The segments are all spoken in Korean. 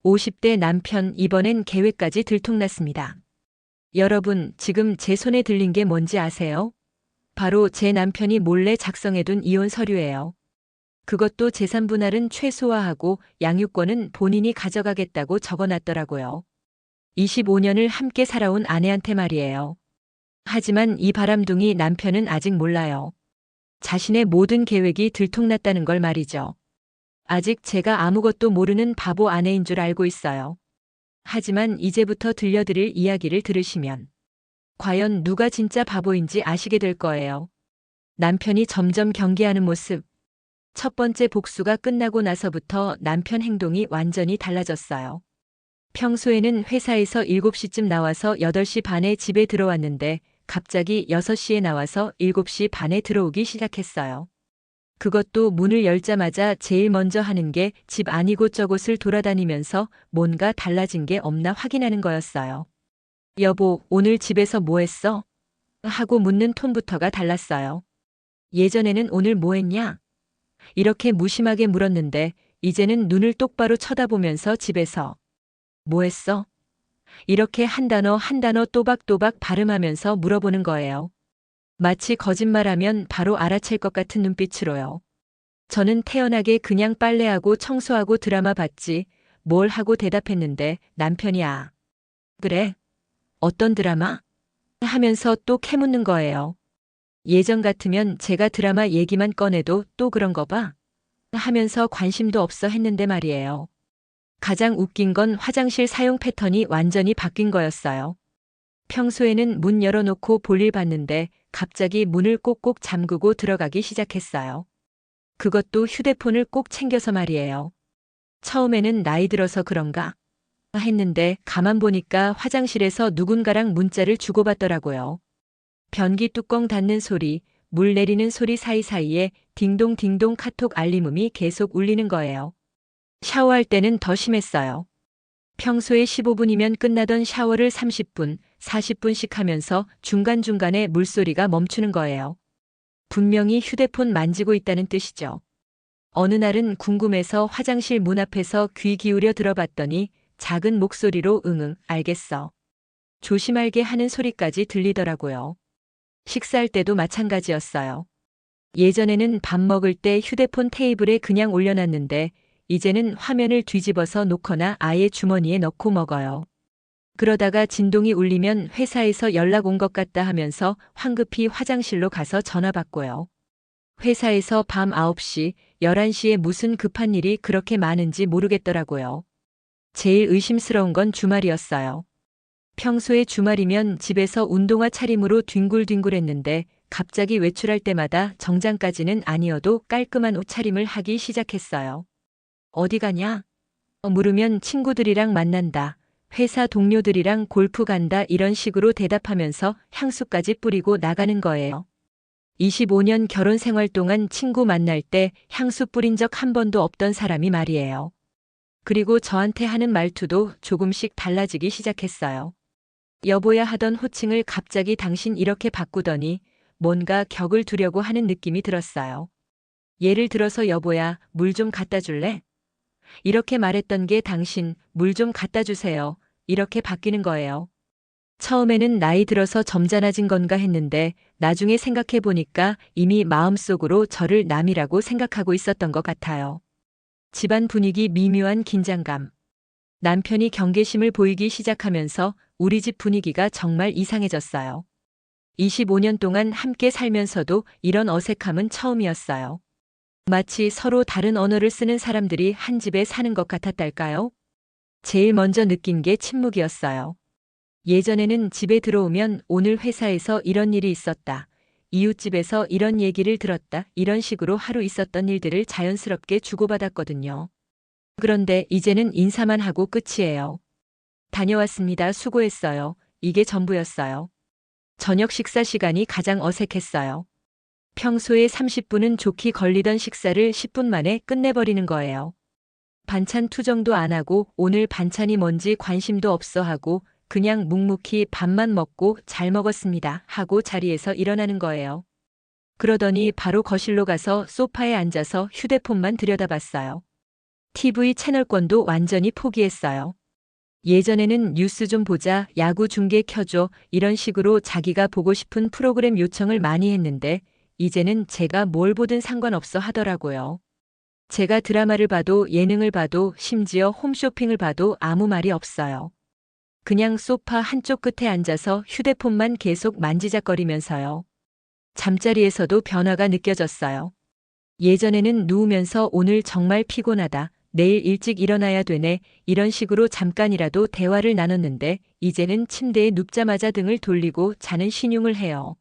50대 남편 이번엔 계획까지 들통났습니다. 여러분, 지금 제 손에 들린 게 뭔지 아세요? 바로 제 남편이 몰래 작성해둔 이혼 서류예요. 그것도 재산 분할은 최소화하고 양육권은 본인이 가져가겠다고 적어놨더라고요. 25년을 함께 살아온 아내한테 말이에요. 하지만 이 바람둥이 남편은 아직 몰라요. 자신의 모든 계획이 들통났다는 걸 말이죠. 아직 제가 아무것도 모르는 바보 아내인 줄 알고 있어요. 하지만 이제부터 들려드릴 이야기를 들으시면 과연 누가 진짜 바보인지 아시게 될 거예요. 남편이 점점 경계하는 모습. 첫 번째 복수가 끝나고 나서부터 남편 행동이 완전히 달라졌어요. 평소에는 회사에서 7시쯤 나와서 8시 반에 집에 들어왔는데 갑자기 6시에 나와서 7시 반에 들어오기 시작했어요. 그것도 문을 열자마자 제일 먼저 하는 게 집 안 이곳저곳을 돌아다니면서 뭔가 달라진 게 없나 확인하는 거였어요. 여보, 오늘 집에서 뭐 했어? 하고 묻는 톤부터가 달랐어요. 예전에는 오늘 뭐 했냐? 이렇게 무심하게 물었는데 이제는 눈을 똑바로 쳐다보면서 집에서 뭐 했어? 이렇게 한 단어 한 단어 또박또박 발음하면서 물어보는 거예요. 마치 거짓말하면 바로 알아챌 것 같은 눈빛으로요. 저는 태연하게 그냥 빨래하고 청소하고 드라마 봤지 뭘 하고 대답했는데 남편이 그래? 어떤 드라마? 하면서 또 캐묻는 거예요. 예전 같으면 제가 드라마 얘기만 꺼내도 또 그런 거 봐? 하면서 관심도 없어 했는데 말이에요. 가장 웃긴 건 화장실 사용 패턴이 완전히 바뀐 거였어요. 평소에는 문 열어놓고 볼일 봤는데 갑자기 문을 꼭꼭 잠그고 들어가기 시작했어요. 그것도 휴대폰을 꼭 챙겨서 말이에요. 처음에는 나이 들어서 그런가 했는데 가만 보니까 화장실에서 누군가랑 문자를 주고받더라고요. 변기 뚜껑 닫는 소리, 물 내리는 소리 사이사이에 딩동딩동 카톡 알림음이 계속 울리는 거예요. 샤워할 때는 더 심했어요. 평소에 15분이면 끝나던 샤워를 30분, 40분씩 하면서 중간중간에 물소리가 멈추는 거예요. 분명히 휴대폰 만지고 있다는 뜻이죠. 어느 날은 궁금해서 화장실 문 앞에서 귀 기울여 들어봤더니 작은 목소리로 응응, 알겠어. 조심할게 하는 소리까지 들리더라고요. 식사할 때도 마찬가지였어요. 예전에는 밥 먹을 때 휴대폰 테이블에 그냥 올려놨는데 이제는 화면을 뒤집어서 놓거나 아예 주머니에 넣고 먹어요. 그러다가 진동이 울리면 회사에서 연락 온 것 같다 하면서 황급히 화장실로 가서 전화 받고요. 회사에서 밤 9시, 11시에 무슨 급한 일이 그렇게 많은지 모르겠더라고요. 제일 의심스러운 건 주말이었어요. 평소에 주말이면 집에서 운동화 차림으로 뒹굴뒹굴했는데 갑자기 외출할 때마다 정장까지는 아니어도 깔끔한 옷차림을 하기 시작했어요. 어디 가냐? 물으면 친구들이랑 만난다. 회사 동료들이랑 골프 간다 이런 식으로 대답하면서 향수까지 뿌리고 나가는 거예요. 25년 결혼 생활 동안 친구 만날 때 향수 뿌린 적 한 번도 없던 사람이 말이에요. 그리고 저한테 하는 말투도 조금씩 달라지기 시작했어요. 여보야 하던 호칭을 갑자기 당신 이렇게 바꾸더니 뭔가 격을 두려고 하는 느낌이 들었어요. 예를 들어서 여보야, 물 좀 갖다 줄래? 이렇게 말했던 게 당신, 물 좀 갖다 주세요. 이렇게 바뀌는 거예요. 처음에는 나이 들어서 점잖아진 건가 했는데 나중에 생각해 보니까 이미 마음속으로 저를 남이라고 생각하고 있었던 것 같아요. 집안 분위기 미묘한 긴장감. 남편이 경계심을 보이기 시작하면서 우리 집 분위기가 정말 이상해졌어요. 25년 동안 함께 살면서도 이런 어색함은 처음이었어요. 마치 서로 다른 언어를 쓰는 사람들이 한 집에 사는 것 같았달까요? 제일 먼저 느낀 게 침묵이었어요. 예전에는 집에 들어오면 오늘 회사에서 이런 일이 있었다. 이웃집에서 이런 얘기를 들었다. 이런 식으로 하루 있었던 일들을 자연스럽게 주고받았거든요. 그런데 이제는 인사만 하고 끝이에요. 다녀왔습니다. 수고했어요. 이게 전부였어요. 저녁 식사 시간이 가장 어색했어요. 평소에 30분은 좋게 걸리던 식사를 10분 만에 끝내버리는 거예요. 반찬 투정도 안 하고 오늘 반찬이 뭔지 관심도 없어 하고 그냥 묵묵히 밥만 먹고 잘 먹었습니다 하고 자리에서 일어나는 거예요. 그러더니 바로 거실로 가서 소파에 앉아서 휴대폰만 들여다봤어요. TV 채널권도 완전히 포기했어요. 예전에는 뉴스 좀 보자, 야구 중계 켜줘, 이런 식으로 자기가 보고 싶은 프로그램 요청을 많이 했는데 이제는 제가 뭘 보든 상관없어 하더라고요. 제가 드라마를 봐도 예능을 봐도 심지어 홈쇼핑을 봐도 아무 말이 없어요. 그냥 소파 한쪽 끝에 앉아서 휴대폰만 계속 만지작거리면서요. 잠자리에서도 변화가 느껴졌어요. 예전에는 누우면서 오늘 정말 피곤하다, 내일 일찍 일어나야 되네, 이런 식으로 잠깐이라도 대화를 나눴는데 이제는 침대에 눕자마자 등을 돌리고 자는 신용을 해요.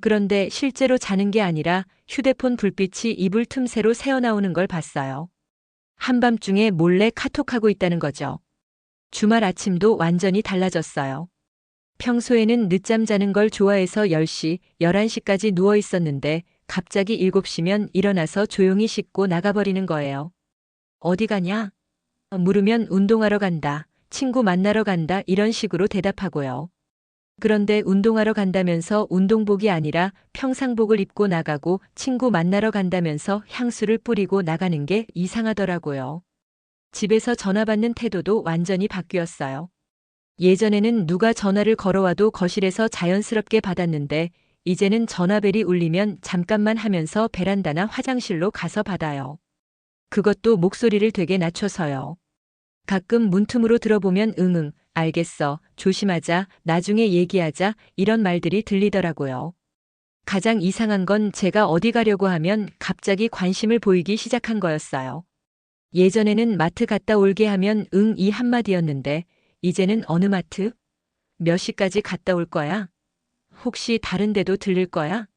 그런데 실제로 자는 게 아니라 휴대폰 불빛이 이불 틈새로 새어나오는 걸 봤어요. 한밤중에 몰래 카톡하고 있다는 거죠. 주말 아침도 완전히 달라졌어요. 평소에는 늦잠 자는 걸 좋아해서 10시, 11시까지 누워 있었는데 갑자기 7시면 일어나서 조용히 씻고 나가버리는 거예요. 어디 가냐? 물으면 운동하러 간다, 친구 만나러 간다, 이런 식으로 대답하고요. 그런데 운동하러 간다면서 운동복이 아니라 평상복을 입고 나가고 친구 만나러 간다면서 향수를 뿌리고 나가는 게 이상하더라고요. 집에서 전화 받는 태도도 완전히 바뀌었어요. 예전에는 누가 전화를 걸어와도 거실에서 자연스럽게 받았는데 이제는 전화벨이 울리면 잠깐만 하면서 베란다나 화장실로 가서 받아요. 그것도 목소리를 되게 낮춰서요. 가끔 문틈으로 들어보면 응응, 알겠어, 조심하자, 나중에 얘기하자, 이런 말들이 들리더라고요. 가장 이상한 건 제가 어디 가려고 하면 갑자기 관심을 보이기 시작한 거였어요. 예전에는 마트 갔다 올게 하면 응, 이 한마디였는데 이제는 어느 마트? 몇 시까지 갔다 올 거야? 혹시 다른 데도 들릴 거야?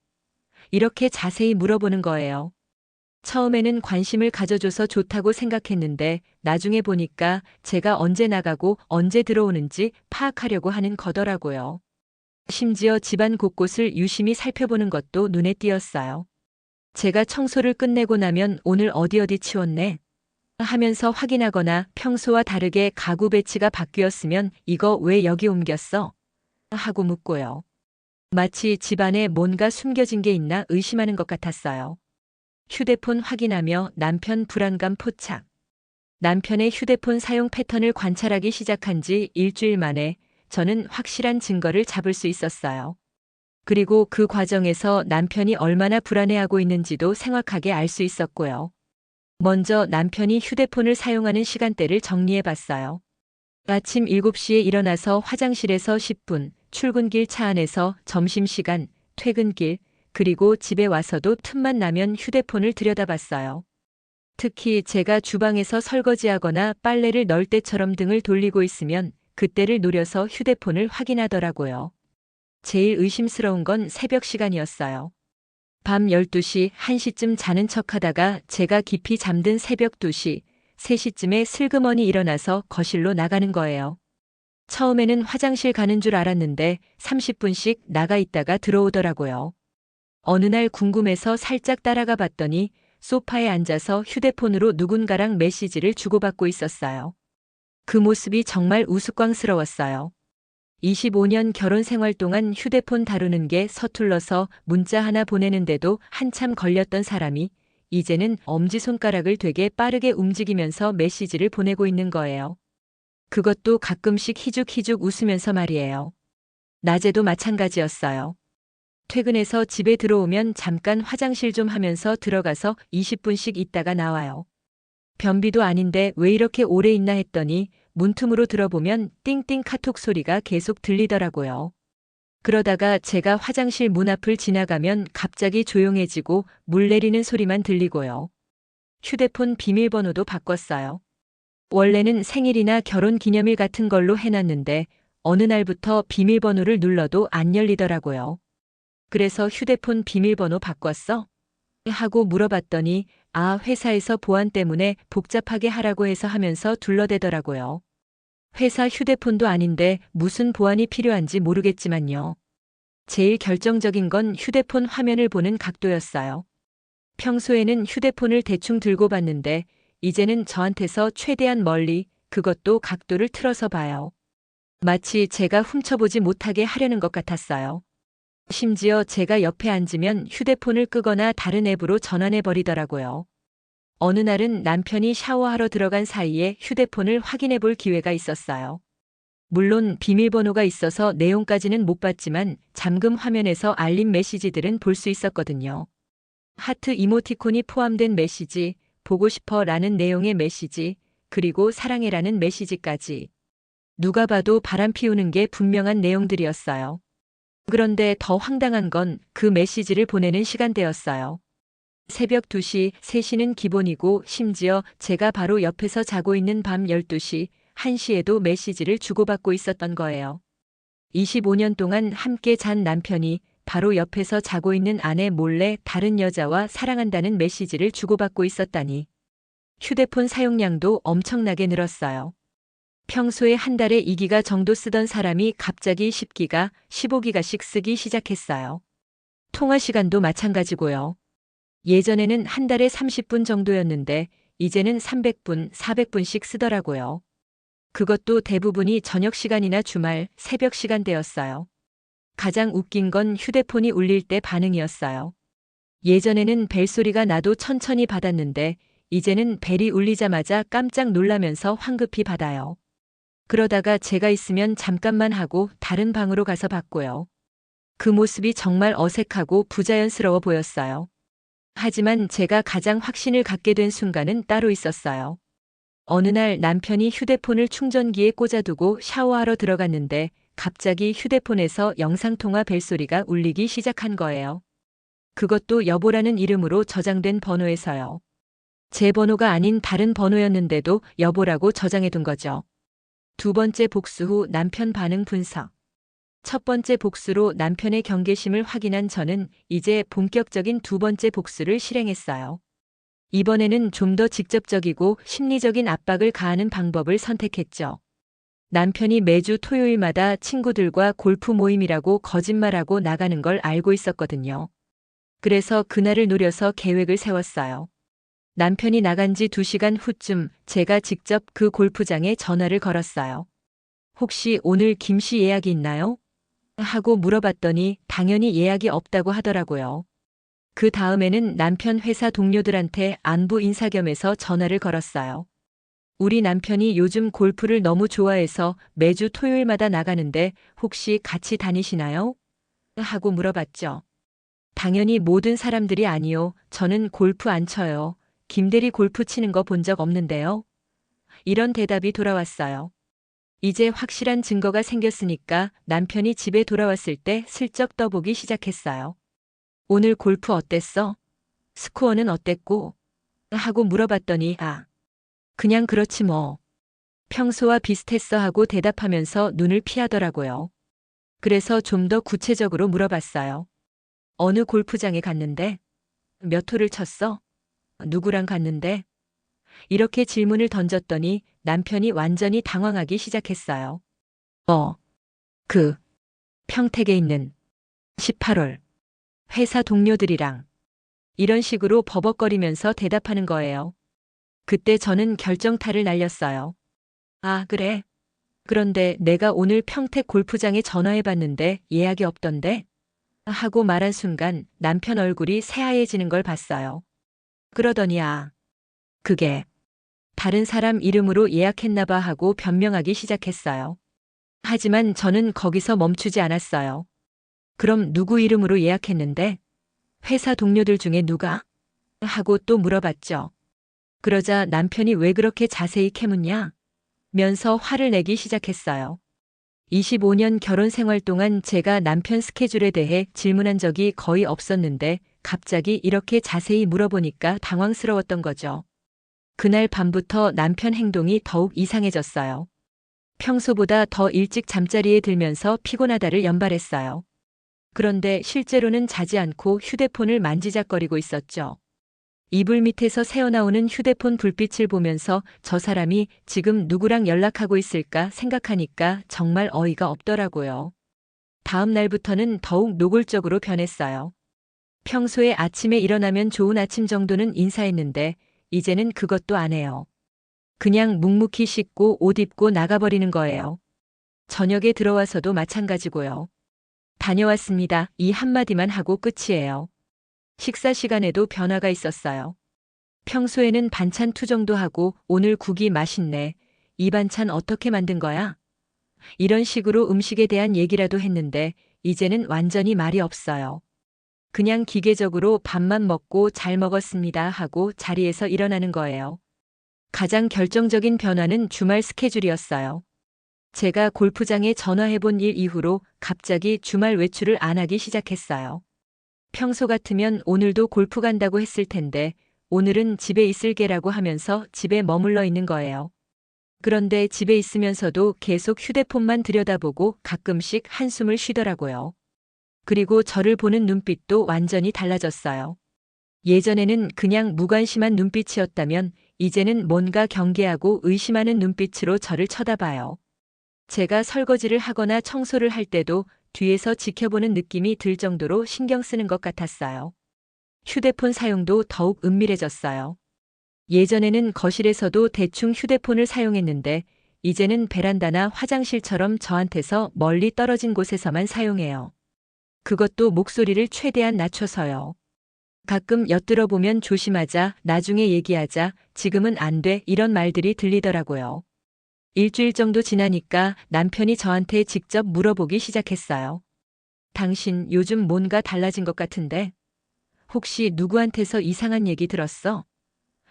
이렇게 자세히 물어보는 거예요. 처음에는 관심을 가져줘서 좋다고 생각했는데 나중에 보니까 제가 언제 나가고 언제 들어오는지 파악하려고 하는 거더라고요. 심지어 집안 곳곳을 유심히 살펴보는 것도 눈에 띄었어요. 제가 청소를 끝내고 나면 오늘 어디 어디 치웠네 하면서 확인하거나 평소와 다르게 가구 배치가 바뀌었으면 이거 왜 여기 옮겼어? 하고 묻고요. 마치 집안에 뭔가 숨겨진 게 있나 의심하는 것 같았어요. 휴대폰 확인하며 남편 불안감 포착. 남편의 휴대폰 사용 패턴을 관찰하기 시작한 지 일주일 만에 저는 확실한 증거를 잡을 수 있었어요. 그리고 그 과정에서 남편이 얼마나 불안해하고 있는지도 생확하게 알 수 있었고요. 먼저 남편이 휴대폰을 사용하는 시간대를 정리해 봤어요. 아침 7시에 일어나서 화장실에서 10분, 출근길 차 안에서 점심시간, 퇴근길, 그리고 집에 와서도 틈만 나면 휴대폰을 들여다봤어요. 특히 제가 주방에서 설거지하거나 빨래를 넣을 때처럼 등을 돌리고 있으면 그때를 노려서 휴대폰을 확인하더라고요. 제일 의심스러운 건 새벽 시간이었어요. 밤 12시, 1시쯤 자는 척하다가 제가 깊이 잠든 새벽 2시, 3시쯤에 슬그머니 일어나서 거실로 나가는 거예요. 처음에는 화장실 가는 줄 알았는데 30분씩 나가 있다가 들어오더라고요. 어느 날 궁금해서 살짝 따라가 봤더니 소파에 앉아서 휴대폰으로 누군가랑 메시지를 주고받고 있었어요. 그 모습이 정말 우스꽝스러웠어요. 25년 결혼 생활 동안 휴대폰 다루는 게 서툴러서 문자 하나 보내는데도 한참 걸렸던 사람이 이제는 엄지손가락을 되게 빠르게 움직이면서 메시지를 보내고 있는 거예요. 그것도 가끔씩 희죽희죽 웃으면서 말이에요. 낮에도 마찬가지였어요. 퇴근해서 집에 들어오면 잠깐 화장실 좀 하면서 들어가서 20분씩 있다가 나와요. 변비도 아닌데 왜 이렇게 오래 있나 했더니 문틈으로 들어보면 띵띵 카톡 소리가 계속 들리더라고요. 그러다가 제가 화장실 문 앞을 지나가면 갑자기 조용해지고 물 내리는 소리만 들리고요. 휴대폰 비밀번호도 바꿨어요. 원래는 생일이나 결혼 기념일 같은 걸로 해놨는데 어느 날부터 비밀번호를 눌러도 안 열리더라고요. 그래서 휴대폰 비밀번호 바꿨어? 하고 물어봤더니 회사에서 보안 때문에 복잡하게 하라고 해서 하면서 둘러대더라고요. 회사 휴대폰도 아닌데 무슨 보안이 필요한지 모르겠지만요. 제일 결정적인 건 휴대폰 화면을 보는 각도였어요. 평소에는 휴대폰을 대충 들고 봤는데 이제는 저한테서 최대한 멀리, 그것도 각도를 틀어서 봐요. 마치 제가 훔쳐보지 못하게 하려는 것 같았어요. 심지어 제가 옆에 앉으면 휴대폰을 끄거나 다른 앱으로 전환해 버리더라고요. 어느 날은 남편이 샤워하러 들어간 사이에 휴대폰을 확인해 볼 기회가 있었어요. 물론 비밀번호가 있어서 내용까지는 못 봤지만 잠금 화면에서 알림 메시지들은 볼 수 있었거든요. 하트 이모티콘이 포함된 메시지, 보고 싶어 라는 내용의 메시지, 그리고 사랑해라는 메시지까지. 누가 봐도 바람 피우는 게 분명한 내용들이었어요. 그런데 더 황당한 건 그 메시지를 보내는 시간대였어요. 새벽 2시, 3시는 기본이고 심지어 제가 바로 옆에서 자고 있는 밤 12시, 1시에도 메시지를 주고받고 있었던 거예요. 25년 동안 함께 잔 남편이 바로 옆에서 자고 있는 아내 몰래 다른 여자와 사랑한다는 메시지를 주고받고 있었다니. 휴대폰 사용량도 엄청나게 늘었어요. 평소에 한 달에 2기가 정도 쓰던 사람이 갑자기 10기가, 15기가씩 쓰기 시작했어요. 통화 시간도 마찬가지고요. 예전에는 한 달에 30분 정도였는데 이제는 300분, 400분씩 쓰더라고요. 그것도 대부분이 저녁 시간이나 주말, 새벽 시간대였어요. 가장 웃긴 건 휴대폰이 울릴 때 반응이었어요. 예전에는 벨소리가 나도 천천히 받았는데 이제는 벨이 울리자마자 깜짝 놀라면서 황급히 받아요. 그러다가 제가 있으면 잠깐만 하고 다른 방으로 가서 받고요. 그 모습이 정말 어색하고 부자연스러워 보였어요. 하지만 제가 가장 확신을 갖게 된 순간은 따로 있었어요. 어느 날 남편이 휴대폰을 충전기에 꽂아두고 샤워하러 들어갔는데 갑자기 휴대폰에서 영상통화 벨소리가 울리기 시작한 거예요. 그것도 여보라는 이름으로 저장된 번호에서요. 제 번호가 아닌 다른 번호였는데도 여보라고 저장해둔 거죠. 두 번째 복수 후 남편 반응 분석. 첫 번째 복수로 남편의 경계심을 확인한 저는 이제 본격적인 두 번째 복수를 실행했어요. 이번에는 좀 더 직접적이고 심리적인 압박을 가하는 방법을 선택했죠. 남편이 매주 토요일마다 친구들과 골프 모임이라고 거짓말하고 나가는 걸 알고 있었거든요. 그래서 그날을 노려서 계획을 세웠어요. 남편이 나간 지 2시간 후쯤 제가 직접 그 골프장에 전화를 걸었어요. 혹시 오늘 김씨 예약이 있나요? 하고 물어봤더니 당연히 예약이 없다고 하더라고요. 그 다음에는 남편 회사 동료들한테 안부 인사 겸해서 전화를 걸었어요. 우리 남편이 요즘 골프를 너무 좋아해서 매주 토요일마다 나가는데 혹시 같이 다니시나요? 하고 물어봤죠. 당연히 모든 사람들이 아니요. 저는 골프 안 쳐요. 김대리 골프 치는 거 본 적 없는데요. 이런 대답이 돌아왔어요. 이제 확실한 증거가 생겼으니까 남편이 집에 돌아왔을 때 슬쩍 떠보기 시작했어요. 오늘 골프 어땠어? 스코어는 어땠고? 하고 물어봤더니 그냥 그렇지 뭐. 평소와 비슷했어 하고 대답하면서 눈을 피하더라고요. 그래서 좀 더 구체적으로 물어봤어요. 어느 골프장에 갔는데? 몇 홀을 쳤어? 누구랑 갔는데? 이렇게 질문을 던졌더니 남편이 완전히 당황하기 시작했어요. 그 평택에 있는 18홀 회사 동료들이랑 이런 식으로 버벅거리면서 대답하는 거예요. 그때 저는 결정타를 날렸어요. 아, 그래? 그런데 내가 오늘 평택 골프장에 전화해봤는데 예약이 없던데? 하고 말한 순간 남편 얼굴이 새하얘지는 걸 봤어요. 그러더니 그게 다른 사람 이름으로 예약했나봐 하고 변명하기 시작했어요. 하지만 저는 거기서 멈추지 않았어요. 그럼 누구 이름으로 예약했는데? 회사 동료들 중에 누가? 하고 또 물어봤죠. 그러자 남편이 왜 그렇게 자세히 캐묻냐? 면서 화를 내기 시작했어요. 25년 결혼 생활 동안 제가 남편 스케줄에 대해 질문한 적이 거의 없었는데 갑자기 이렇게 자세히 물어보니까 당황스러웠던 거죠. 그날 밤부터 남편 행동이 더욱 이상해졌어요. 평소보다 더 일찍 잠자리에 들면서 피곤하다를 연발했어요. 그런데 실제로는 자지 않고 휴대폰을 만지작거리고 있었죠. 이불 밑에서 새어나오는 휴대폰 불빛을 보면서 저 사람이 지금 누구랑 연락하고 있을까 생각하니까 정말 어이가 없더라고요. 다음 날부터는 더욱 노골적으로 변했어요. 평소에 아침에 일어나면 좋은 아침 정도는 인사했는데 이제는 그것도 안 해요. 그냥 묵묵히 씻고 옷 입고 나가버리는 거예요. 저녁에 들어와서도 마찬가지고요. 다녀왔습니다. 이 한마디만 하고 끝이에요. 식사 시간에도 변화가 있었어요. 평소에는 반찬 투정도 하고 오늘 국이 맛있네. 이 반찬 어떻게 만든 거야? 이런 식으로 음식에 대한 얘기라도 했는데 이제는 완전히 말이 없어요. 그냥 기계적으로 밥만 먹고 잘 먹었습니다 하고 자리에서 일어나는 거예요. 가장 결정적인 변화는 주말 스케줄이었어요. 제가 골프장에 전화해본 일 이후로 갑자기 주말 외출을 안 하기 시작했어요. 평소 같으면 오늘도 골프 간다고 했을 텐데 오늘은 집에 있을게라고 하면서 집에 머물러 있는 거예요. 그런데 집에 있으면서도 계속 휴대폰만 들여다보고 가끔씩 한숨을 쉬더라고요. 그리고 저를 보는 눈빛도 완전히 달라졌어요. 예전에는 그냥 무관심한 눈빛이었다면 이제는 뭔가 경계하고 의심하는 눈빛으로 저를 쳐다봐요. 제가 설거지를 하거나 청소를 할 때도 뒤에서 지켜보는 느낌이 들 정도로 신경 쓰는 것 같았어요. 휴대폰 사용도 더욱 은밀해졌어요. 예전에는 거실에서도 대충 휴대폰을 사용했는데 이제는 베란다나 화장실처럼 저한테서 멀리 떨어진 곳에서만 사용해요. 그것도 목소리를 최대한 낮춰서요. 가끔 엿들어 보면 조심하자, 나중에 얘기하자, 지금은 안 돼, 이런 말들이 들리더라고요. 일주일 정도 지나니까 남편이 저한테 직접 물어보기 시작했어요. 당신 요즘 뭔가 달라진 것 같은데? 혹시 누구한테서 이상한 얘기 들었어?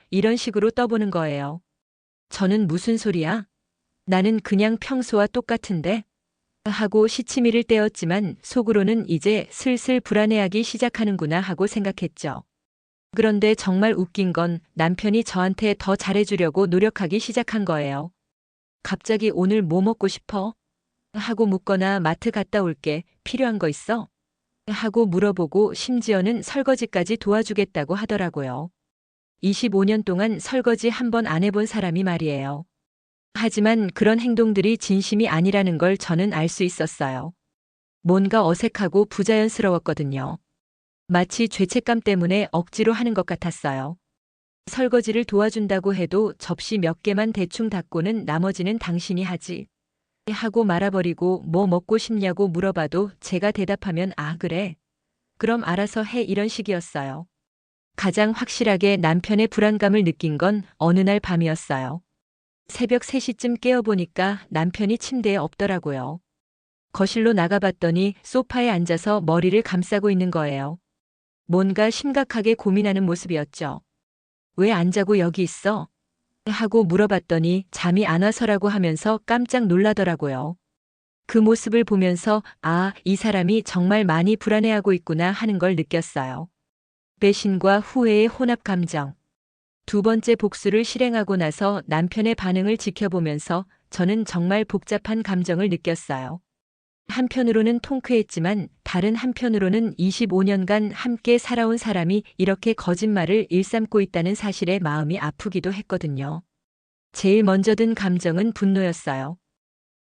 이런 식으로 떠보는 거예요. 저는 무슨 소리야? 나는 그냥 평소와 똑같은데? 하고 시치미를 떼었지만 속으로는 이제 슬슬 불안해하기 시작하는구나 하고 생각했죠. 그런데 정말 웃긴 건 남편이 저한테 더 잘해주려고 노력하기 시작한 거예요. 갑자기 오늘 뭐 먹고 싶어? 하고 묻거나 마트 갔다 올게. 필요한 거 있어? 하고 물어보고 심지어는 설거지까지 도와주겠다고 하더라고요. 25년 동안 설거지 한 번 안 해본 사람이 말이에요. 하지만 그런 행동들이 진심이 아니라는 걸 저는 알 수 있었어요. 뭔가 어색하고 부자연스러웠거든요. 마치 죄책감 때문에 억지로 하는 것 같았어요. 설거지를 도와준다고 해도 접시 몇 개만 대충 닦고는 나머지는 당신이 하지. 하고 말아버리고 뭐 먹고 싶냐고 물어봐도 제가 대답하면 아, 그래. 그럼 알아서 해, 이런 식이었어요. 가장 확실하게 남편의 불안감을 느낀 건 어느 날 밤이었어요. 새벽 3시쯤 깨어보니까 남편이 침대에 없더라고요. 거실로 나가봤더니 소파에 앉아서 머리를 감싸고 있는 거예요. 뭔가 심각하게 고민하는 모습이었죠. 왜 안 자고 여기 있어? 하고 물어봤더니 잠이 안 와서라고 하면서 깜짝 놀라더라고요. 그 모습을 보면서 아, 이 사람이 정말 많이 불안해하고 있구나 하는 걸 느꼈어요. 배신과 후회의 혼합 감정. 두 번째 복수를 실행하고 나서 남편의 반응을 지켜보면서 저는 정말 복잡한 감정을 느꼈어요. 한편으로는 통쾌했지만 다른 한편으로는 25년간 함께 살아온 사람이 이렇게 거짓말을 일삼고 있다는 사실에 마음이 아프기도 했거든요. 제일 먼저 든 감정은 분노였어요.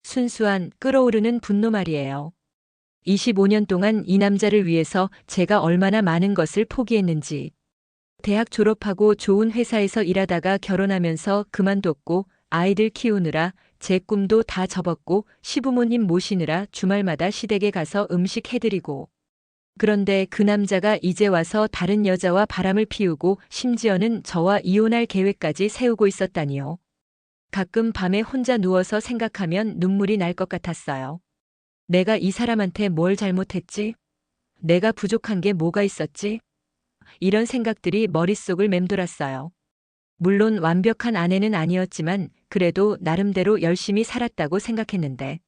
순수한 끓어오르는 분노 말이에요. 25년 동안 이 남자를 위해서 제가 얼마나 많은 것을 포기했는지. 대학 졸업하고 좋은 회사에서 일하다가 결혼하면서 그만뒀고 아이들 키우느라 제 꿈도 다 접었고 시부모님 모시느라 주말마다 시댁에 가서 음식 해드리고. 그런데 그 남자가 이제 와서 다른 여자와 바람을 피우고 심지어는 저와 이혼할 계획까지 세우고 있었다니요. 가끔 밤에 혼자 누워서 생각하면 눈물이 날 것 같았어요. 내가 이 사람한테 뭘 잘못했지? 내가 부족한 게 뭐가 있었지? 이런 생각들이 머릿속을 맴돌았어요. 물론 완벽한 아내는 아니었지만 그래도 나름대로 열심히 살았다고 생각했는데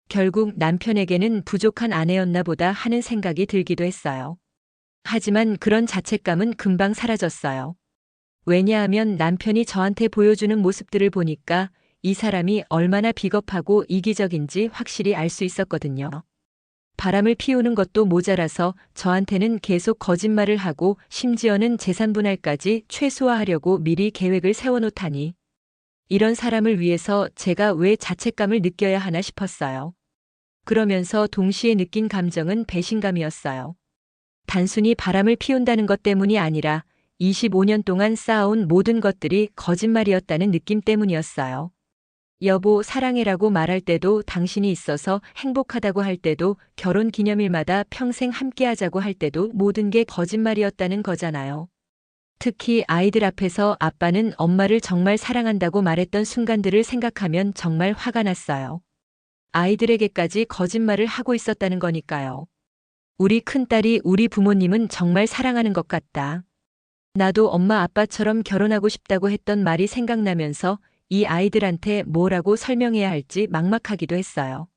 결국 남편에게는 부족한 아내였나 보다 하는 생각이 들기도 했어요. 하지만 그런 자책감은 금방 사라졌어요. 왜냐하면 남편이 저한테 보여주는 모습들을 보니까 이 사람이 얼마나 비겁하고 이기적인지 확실히 알 수 있었거든요. 바람을 피우는 것도 모자라서 저한테는 계속 거짓말을 하고 심지어는 재산 분할까지 최소화하려고 미리 계획을 세워놓다니. 이런 사람을 위해서 제가 왜 자책감을 느껴야 하나 싶었어요. 그러면서 동시에 느낀 감정은 배신감이었어요. 단순히 바람을 피운다는 것 때문이 아니라 25년 동안 쌓아온 모든 것들이 거짓말이었다는 느낌 때문이었어요. 여보, 사랑해라고 말할 때도 당신이 있어서 행복하다고 할 때도 결혼 기념일마다 평생 함께하자고 할 때도 모든 게 거짓말이었다는 거잖아요. 특히 아이들 앞에서 아빠는 엄마를 정말 사랑한다고 말했던 순간들을 생각하면 정말 화가 났어요. 아이들에게까지 거짓말을 하고 있었다는 거니까요. 우리 큰딸이 우리 부모님은 정말 사랑하는 것 같다. 나도 엄마 아빠처럼 결혼하고 싶다고 했던 말이 생각나면서 이 아이들한테 뭐라고 설명해야 할지 막막하기도 했어요.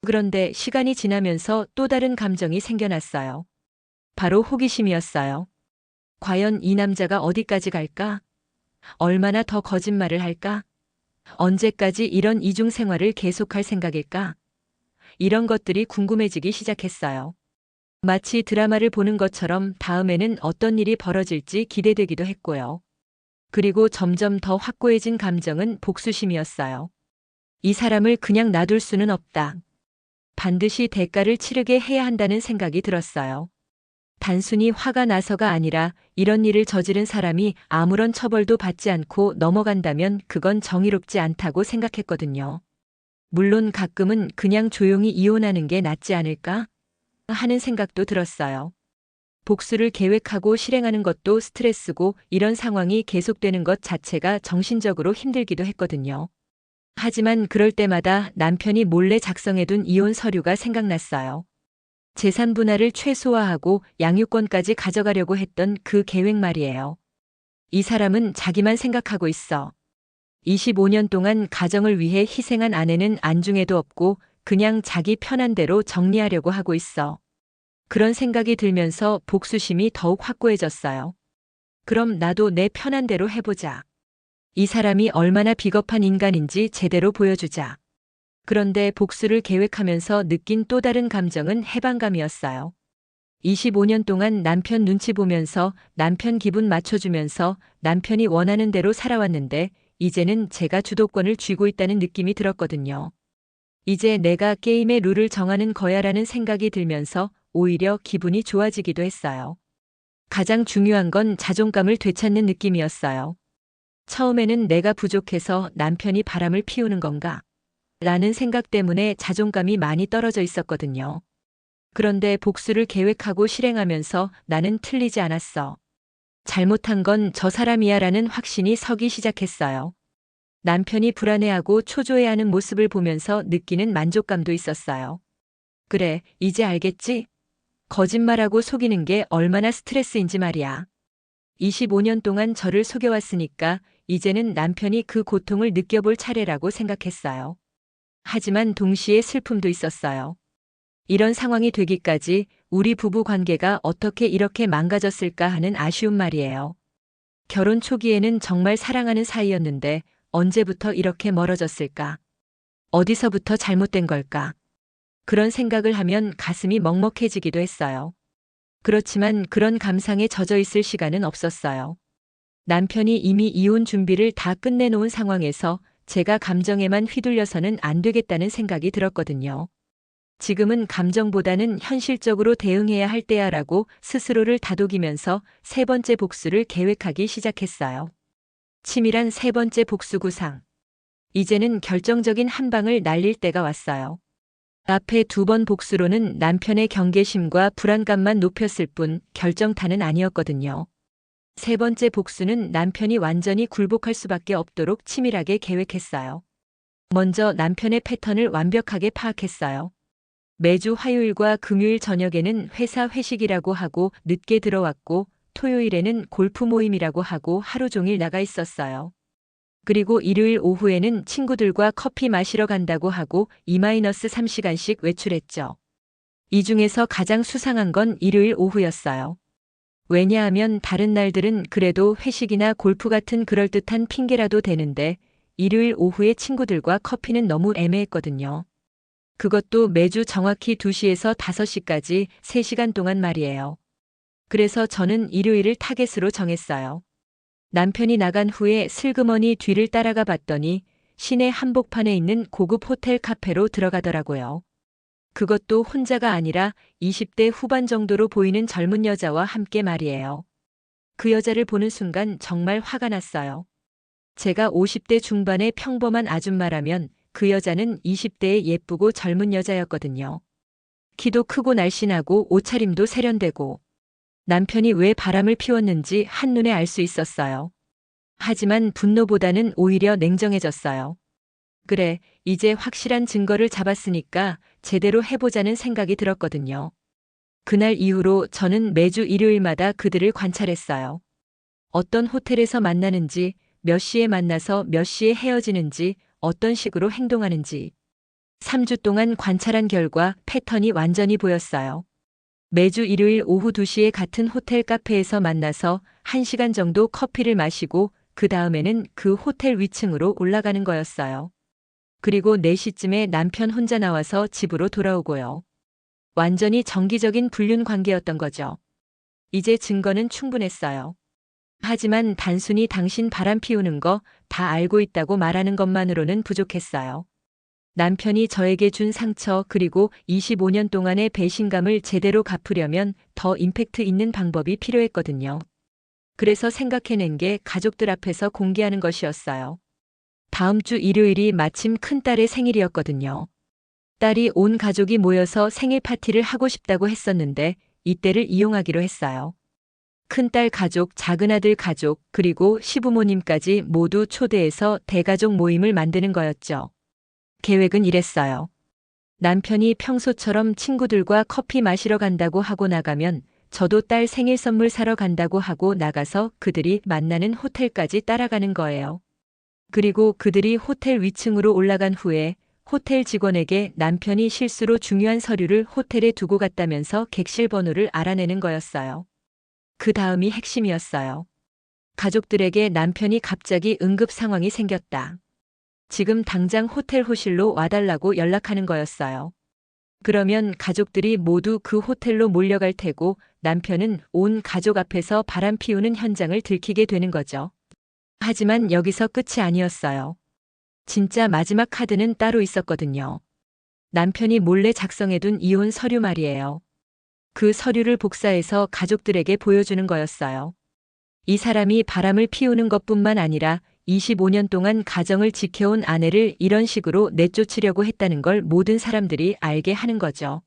그런데 시간이 지나면서 또 다른 감정이 생겨났어요. 바로 호기심이었어요. 과연 이 남자가 어디까지 갈까? 얼마나 더 거짓말을 할까? 언제까지 이런 이중 생활을 계속할 생각일까? 이런 것들이 궁금해지기 시작했어요. 마치 드라마를 보는 것처럼 다음에는 어떤 일이 벌어질지 기대되기도 했고요. 그리고 점점 더 확고해진 감정은 복수심이었어요. 이 사람을 그냥 놔둘 수는 없다. 반드시 대가를 치르게 해야 한다는 생각이 들었어요. 단순히 화가 나서가 아니라 이런 일을 저지른 사람이 아무런 처벌도 받지 않고 넘어간다면 그건 정의롭지 않다고 생각했거든요. 물론 가끔은 그냥 조용히 이혼하는 게 낫지 않을까 하는 생각도 들었어요. 복수를 계획하고 실행하는 것도 스트레스고 이런 상황이 계속되는 것 자체가 정신적으로 힘들기도 했거든요. 하지만 그럴 때마다 남편이 몰래 작성해둔 이혼 서류가 생각났어요. 재산 분할을 최소화하고 양육권까지 가져가려고 했던 그 계획 말이에요. 이 사람은 자기만 생각하고 있어. 25년 동안 가정을 위해 희생한 아내는 안중에도 없고 그냥 자기 편한 대로 정리하려고 하고 있어. 그런 생각이 들면서 복수심이 더욱 확고해졌어요. 그럼 나도 내 편한 대로 해보자. 이 사람이 얼마나 비겁한 인간인지 제대로 보여주자. 그런데 복수를 계획하면서 느낀 또 다른 감정은 해방감이었어요. 25년 동안 남편 눈치 보면서 남편 기분 맞춰주면서 남편이 원하는 대로 살아왔는데 이제는 제가 주도권을 쥐고 있다는 느낌이 들었거든요. 이제 내가 게임의 룰을 정하는 거야라는 생각이 들면서 오히려 기분이 좋아지기도 했어요. 가장 중요한 건 자존감을 되찾는 느낌이었어요. 처음에는 내가 부족해서 남편이 바람을 피우는 건가? 라는 생각 때문에 자존감이 많이 떨어져 있었거든요. 그런데 복수를 계획하고 실행하면서 나는 틀리지 않았어. 잘못한 건 저 사람이야 라는 확신이 서기 시작했어요. 남편이 불안해하고 초조해하는 모습을 보면서 느끼는 만족감도 있었어요. 그래, 이제 알겠지? 거짓말하고 속이는 게 얼마나 스트레스인지 말이야. 25년 동안 저를 속여왔으니까 이제는 남편이 그 고통을 느껴볼 차례라고 생각했어요. 하지만 동시에 슬픔도 있었어요. 이런 상황이 되기까지 우리 부부 관계가 어떻게 이렇게 망가졌을까 하는 아쉬운 말이에요. 결혼 초기에는 정말 사랑하는 사이였는데 언제부터 이렇게 멀어졌을까? 어디서부터 잘못된 걸까? 그런 생각을 하면 가슴이 먹먹해지기도 했어요. 그렇지만 그런 감상에 젖어 있을 시간은 없었어요. 남편이 이미 이혼 준비를 다 끝내놓은 상황에서 제가 감정에만 휘둘려서는 안 되겠다는 생각이 들었거든요. 지금은 감정보다는 현실적으로 대응해야 할 때야라고 스스로를 다독이면서 세 번째 복수를 계획하기 시작했어요. 치밀한 세 번째 복수 구상. 이제는 결정적인 한 방을 날릴 때가 왔어요. 앞에 두 번 복수로는 남편의 경계심과 불안감만 높였을 뿐 결정타는 아니었거든요. 세 번째 복수는 남편이 완전히 굴복할 수밖에 없도록 치밀하게 계획했어요. 먼저 남편의 패턴을 완벽하게 파악했어요. 매주 화요일과 금요일 저녁에는 회사 회식이라고 하고 늦게 들어왔고 토요일에는 골프 모임이라고 하고 하루 종일 나가 있었어요. 그리고 일요일 오후에는 친구들과 커피 마시러 간다고 하고 2-3시간씩 외출했죠. 이 중에서 가장 수상한 건 일요일 오후였어요. 왜냐하면 다른 날들은 그래도 회식이나 골프 같은 그럴듯한 핑계라도 되는데 일요일 오후에 친구들과 커피는 너무 애매했거든요. 그것도 매주 정확히 2시에서 5시까지 3시간 동안 말이에요. 그래서 저는 일요일을 타겟으로 정했어요. 남편이 나간 후에 슬그머니 뒤를 따라가 봤더니 시내 한복판에 있는 고급 호텔 카페로 들어가더라고요. 그것도 혼자가 아니라 20대 후반 정도로 보이는 젊은 여자와 함께 말이에요. 그 여자를 보는 순간 정말 화가 났어요. 제가 50대 중반의 평범한 아줌마라면 그 여자는 20대의 예쁘고 젊은 여자였거든요. 키도 크고 날씬하고 옷차림도 세련되고 남편이 왜 바람을 피웠는지 한눈에 알 수 있었어요. 하지만 분노보다는 오히려 냉정해졌어요. 그래, 이제 확실한 증거를 잡았으니까 제대로 해보자는 생각이 들었거든요. 그날 이후로 저는 매주 일요일마다 그들을 관찰했어요. 어떤 호텔에서 만나는지, 몇 시에 만나서 몇 시에 헤어지는지, 어떤 식으로 행동하는지. 3주 동안 관찰한 결과 패턴이 완전히 보였어요. 매주 일요일 오후 2시에 같은 호텔 카페에서 만나서 1시간 정도 커피를 마시고 그 다음에는 그 호텔 위층으로 올라가는 거였어요. 그리고 4시쯤에 남편 혼자 나와서 집으로 돌아오고요. 완전히 정기적인 불륜 관계였던 거죠. 이제 증거는 충분했어요. 하지만 단순히 당신 바람 피우는 거 다 알고 있다고 말하는 것만으로는 부족했어요. 남편이 저에게 준 상처 그리고 25년 동안의 배신감을 제대로 갚으려면 더 임팩트 있는 방법이 필요했거든요. 그래서 생각해낸 게 가족들 앞에서 공개하는 것이었어요. 다음 주 일요일이 마침 큰딸의 생일이었거든요. 딸이 온 가족이 모여서 생일 파티를 하고 싶다고 했었는데 이때를 이용하기로 했어요. 큰딸 가족, 작은아들 가족, 그리고 시부모님까지 모두 초대해서 대가족 모임을 만드는 거였죠. 계획은 이랬어요. 남편이 평소처럼 친구들과 커피 마시러 간다고 하고 나가면 저도 딸 생일 선물 사러 간다고 하고 나가서 그들이 만나는 호텔까지 따라가는 거예요. 그리고 그들이 호텔 위층으로 올라간 후에 호텔 직원에게 남편이 실수로 중요한 서류를 호텔에 두고 갔다면서 객실 번호를 알아내는 거였어요. 그 다음이 핵심이었어요. 가족들에게 남편이 갑자기 응급 상황이 생겼다. 지금 당장 호텔 호실로 와달라고 연락하는 거였어요. 그러면 가족들이 모두 그 호텔로 몰려갈 테고 남편은 온 가족 앞에서 바람 피우는 현장을 들키게 되는 거죠. 하지만 여기서 끝이 아니었어요. 진짜 마지막 카드는 따로 있었거든요. 남편이 몰래 작성해둔 이혼 서류 말이에요. 그 서류를 복사해서 가족들에게 보여주는 거였어요. 이 사람이 바람을 피우는 것뿐만 아니라 25년 동안 가정을 지켜온 아내를 이런 식으로 내쫓으려고 했다는 걸 모든 사람들이 알게 하는 거죠.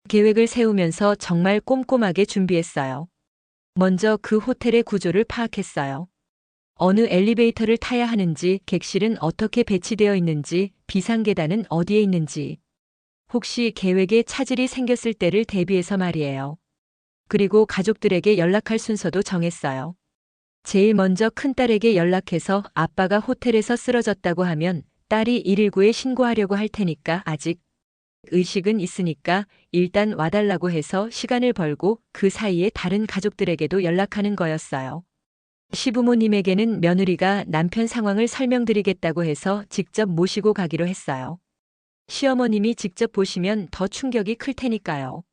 계획을 세우면서 정말 꼼꼼하게 준비했어요. 먼저 그 호텔의 구조를 파악했어요. 어느 엘리베이터를 타야 하는지, 객실은 어떻게 배치되어 있는지, 비상계단은 어디에 있는지. 혹시 계획에 차질이 생겼을 때를 대비해서 말이에요. 그리고 가족들에게 연락할 순서도 정했어요. 제일 먼저 큰딸에게 연락해서 아빠가 호텔에서 쓰러졌다고 하면 딸이 119에 신고하려고 할 테니까 아직 의식은 있으니까 일단 와달라고 해서 시간을 벌고 그 사이에 다른 가족들에게도 연락하는 거였어요. 시부모님에게는 며느리가 남편 상황을 설명드리겠다고 해서 직접 모시고 가기로 했어요. 시어머님이 직접 보시면 더 충격이 클 테니까요.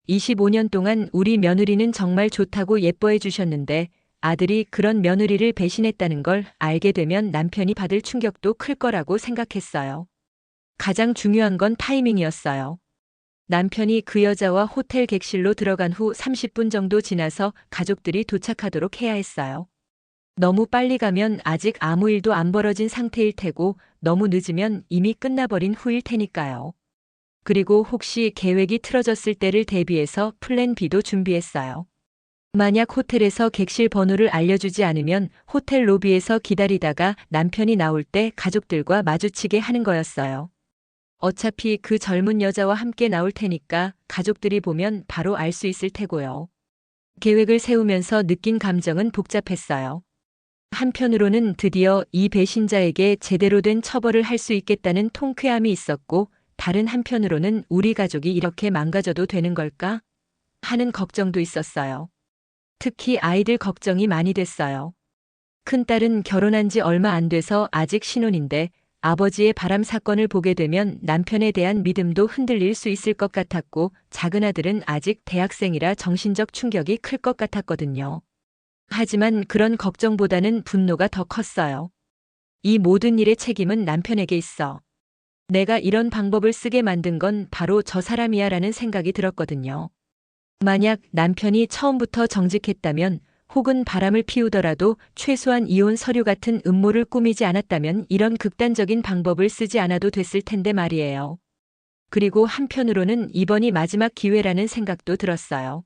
25년 동안 우리 며느리는 정말 좋다고 예뻐해 주셨는데 아들이 그런 며느리를 배신했다는 걸 알게 되면 남편이 받을 충격도 클 거라고 생각했어요. 가장 중요한 건 타이밍이었어요. 남편이 그 여자와 호텔 객실로 들어간 후 30분 정도 지나서 가족들이 도착하도록 해야 했어요. 너무 빨리 가면 아직 아무 일도 안 벌어진 상태일 테고 너무 늦으면 이미 끝나버린 후일 테니까요. 그리고 혹시 계획이 틀어졌을 때를 대비해서 플랜 B도 준비했어요. 만약 호텔에서 객실 번호를 알려주지 않으면 호텔 로비에서 기다리다가 남편이 나올 때 가족들과 마주치게 하는 거였어요. 어차피 그 젊은 여자와 함께 나올 테니까 가족들이 보면 바로 알 수 있을 테고요. 계획을 세우면서 느낀 감정은 복잡했어요. 한편으로는 드디어 이 배신자에게 제대로 된 처벌을 할 수 있겠다는 통쾌함이 있었고, 다른 한편으로는 우리 가족이 이렇게 망가져도 되는 걸까? 하는 걱정도 있었어요. 특히 아이들 걱정이 많이 됐어요. 큰딸은 결혼한 지 얼마 안 돼서 아직 신혼인데 아버지의 바람 사건을 보게 되면 남편에 대한 믿음도 흔들릴 수 있을 것 같았고, 작은아들은 아직 대학생이라 정신적 충격이 클 것 같았거든요. 하지만 그런 걱정보다는 분노가 더 컸어요. 이 모든 일의 책임은 남편에게 있어. 내가 이런 방법을 쓰게 만든 건 바로 저 사람이야 라는 생각이 들었거든요. 만약 남편이 처음부터 정직했다면 혹은 바람을 피우더라도 최소한 이혼 서류 같은 음모를 꾸미지 않았다면 이런 극단적인 방법을 쓰지 않아도 됐을 텐데 말이에요. 그리고 한편으로는 이번이 마지막 기회라는 생각도 들었어요.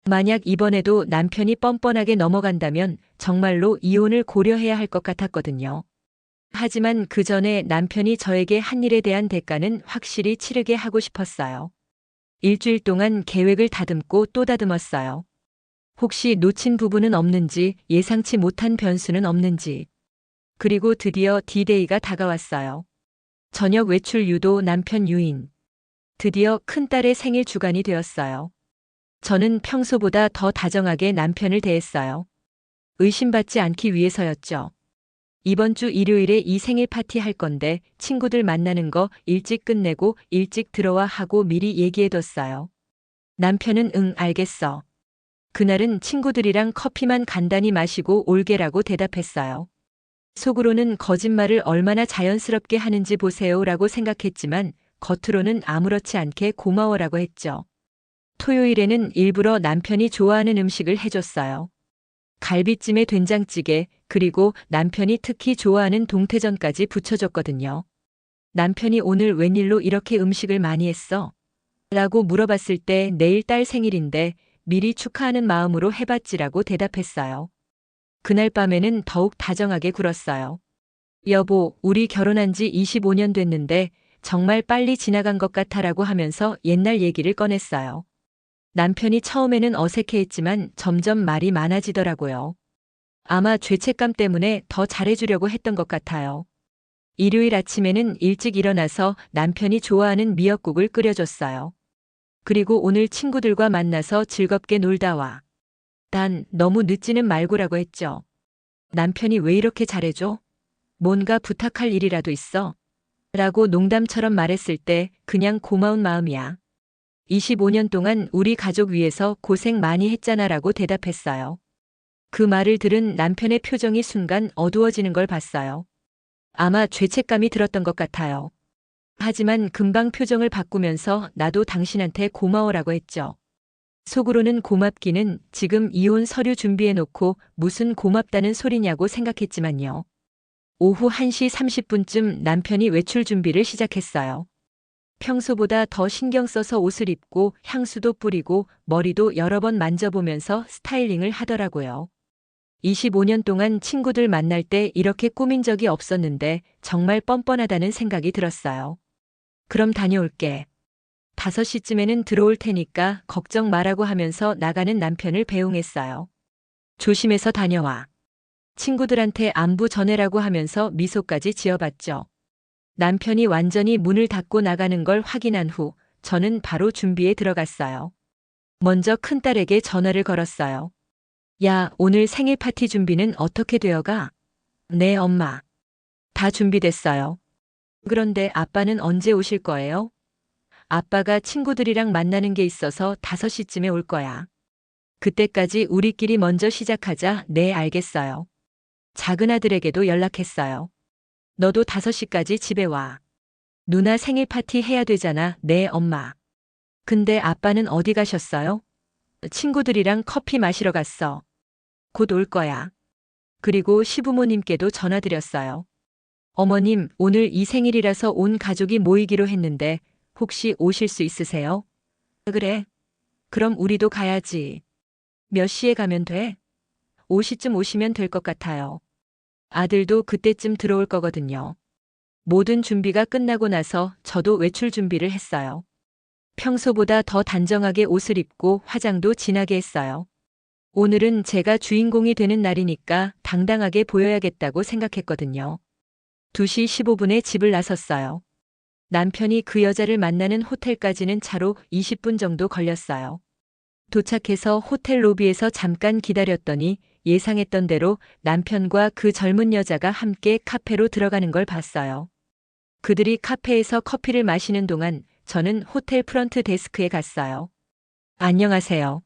만약 이번에도 남편이 뻔뻔하게 넘어간다면 정말로 이혼을 고려해야 할 것 같았거든요. 하지만 그 전에 남편이 저에게 한 일에 대한 대가는 확실히 치르게 하고 싶었어요. 일주일 동안 계획을 다듬고 또 다듬었어요. 혹시 놓친 부분은 없는지, 예상치 못한 변수는 없는지. 그리고 드디어 D-Day가 다가왔어요. 저녁 외출 유도 남편 유인. 드디어 큰딸의 생일 주간이 되었어요. 저는 평소보다 더 다정하게 남편을 대했어요. 의심받지 않기 위해서였죠. 이번 주 일요일에 이 생일 파티 할 건데 친구들 만나는 거 일찍 끝내고 일찍 들어와 하고 미리 얘기해뒀어요. 남편은 응, 알겠어. 그날은 친구들이랑 커피만 간단히 마시고 올게라고 대답했어요. 속으로는 거짓말을 얼마나 자연스럽게 하는지 보세요 라고 생각했지만 겉으로는 아무렇지 않게 고마워라고 했죠. 토요일에는 일부러 남편이 좋아하는 음식을 해줬어요. 갈비찜에 된장찌개, 그리고 남편이 특히 좋아하는 동태전까지 부쳐줬거든요. 남편이 오늘 웬일로 이렇게 음식을 많이 했어? 라고 물어봤을 때 내일 딸 생일인데 미리 축하하는 마음으로 해봤지라고 대답했어요. 그날 밤에는 더욱 다정하게 굴었어요. 여보, 우리 결혼한 지 25년 됐는데 정말 빨리 지나간 것 같아라고 하면서 옛날 얘기를 꺼냈어요. 남편이 처음에는 어색해했지만 점점 말이 많아지더라고요. 아마 죄책감 때문에 더 잘해주려고 했던 것 같아요. 일요일 아침에는 일찍 일어나서 남편이 좋아하는 미역국을 끓여줬어요. 그리고 오늘 친구들과 만나서 즐겁게 놀다 와. 단, 너무 늦지는 말고라고 했죠. 남편이 왜 이렇게 잘해줘? 뭔가 부탁할 일이라도 있어? 라고 농담처럼 말했을 때 그냥 고마운 마음이야. 25년 동안 우리 가족 위해서 고생 많이 했잖아 라고 대답했어요. 그 말을 들은 남편의 표정이 순간 어두워지는 걸 봤어요. 아마 죄책감이 들었던 것 같아요. 하지만 금방 표정을 바꾸면서 나도 당신한테 고마워라고 했죠. 속으로는 고맙기는 지금 이혼 서류 준비해놓고 무슨 고맙다는 소리냐고 생각했지만요. 오후 1시 30분쯤 남편이 외출 준비를 시작했어요. 평소보다 더 신경 써서 옷을 입고 향수도 뿌리고 머리도 여러 번 만져보면서 스타일링을 하더라고요. 25년 동안 친구들 만날 때 이렇게 꾸민 적이 없었는데 정말 뻔뻔하다는 생각이 들었어요. 그럼 다녀올게. 5시쯤에는 들어올 테니까 걱정 말라고 하면서 나가는 남편을 배웅했어요. 조심해서 다녀와. 친구들한테 안부 전해라고 하면서 미소까지 지어봤죠. 남편이 완전히 문을 닫고 나가는 걸 확인한 후 저는 바로 준비에 들어갔어요. 먼저 큰딸에게 전화를 걸었어요. 야, 오늘 생일 파티 준비는 어떻게 되어가? 네, 엄마. 다 준비됐어요. 그런데 아빠는 언제 오실 거예요? 아빠가 친구들이랑 만나는 게 있어서 5시쯤에 올 거야. 그때까지 우리끼리 먼저 시작하자. 네, 알겠어요. 작은 아들에게도 연락했어요. 너도 5시까지 집에 와. 누나 생일 파티 해야 되잖아. 네, 엄마. 근데 아빠는 어디 가셨어요? 친구들이랑 커피 마시러 갔어. 곧 올 거야. 그리고 시부모님께도 전화드렸어요. 어머님, 오늘 이 생일이라서 온 가족이 모이기로 했는데 혹시 오실 수 있으세요? 그래. 그럼 우리도 가야지. 몇 시에 가면 돼? 5시쯤 오시면 될 것 같아요. 아들도 그때쯤 들어올 거거든요. 모든 준비가 끝나고 나서 저도 외출 준비를 했어요. 평소보다 더 단정하게 옷을 입고 화장도 진하게 했어요. 오늘은 제가 주인공이 되는 날이니까 당당하게 보여야겠다고 생각했거든요. 2시 15분에 집을 나섰어요. 남편이 그 여자를 만나는 호텔까지는 차로 20분 정도 걸렸어요. 도착해서 호텔 로비에서 잠깐 기다렸더니 예상했던 대로 남편과 그 젊은 여자가 함께 카페로 들어가는 걸 봤어요. 그들이 카페에서 커피를 마시는 동안 저는 호텔 프런트 데스크에 갔어요. 안녕하세요.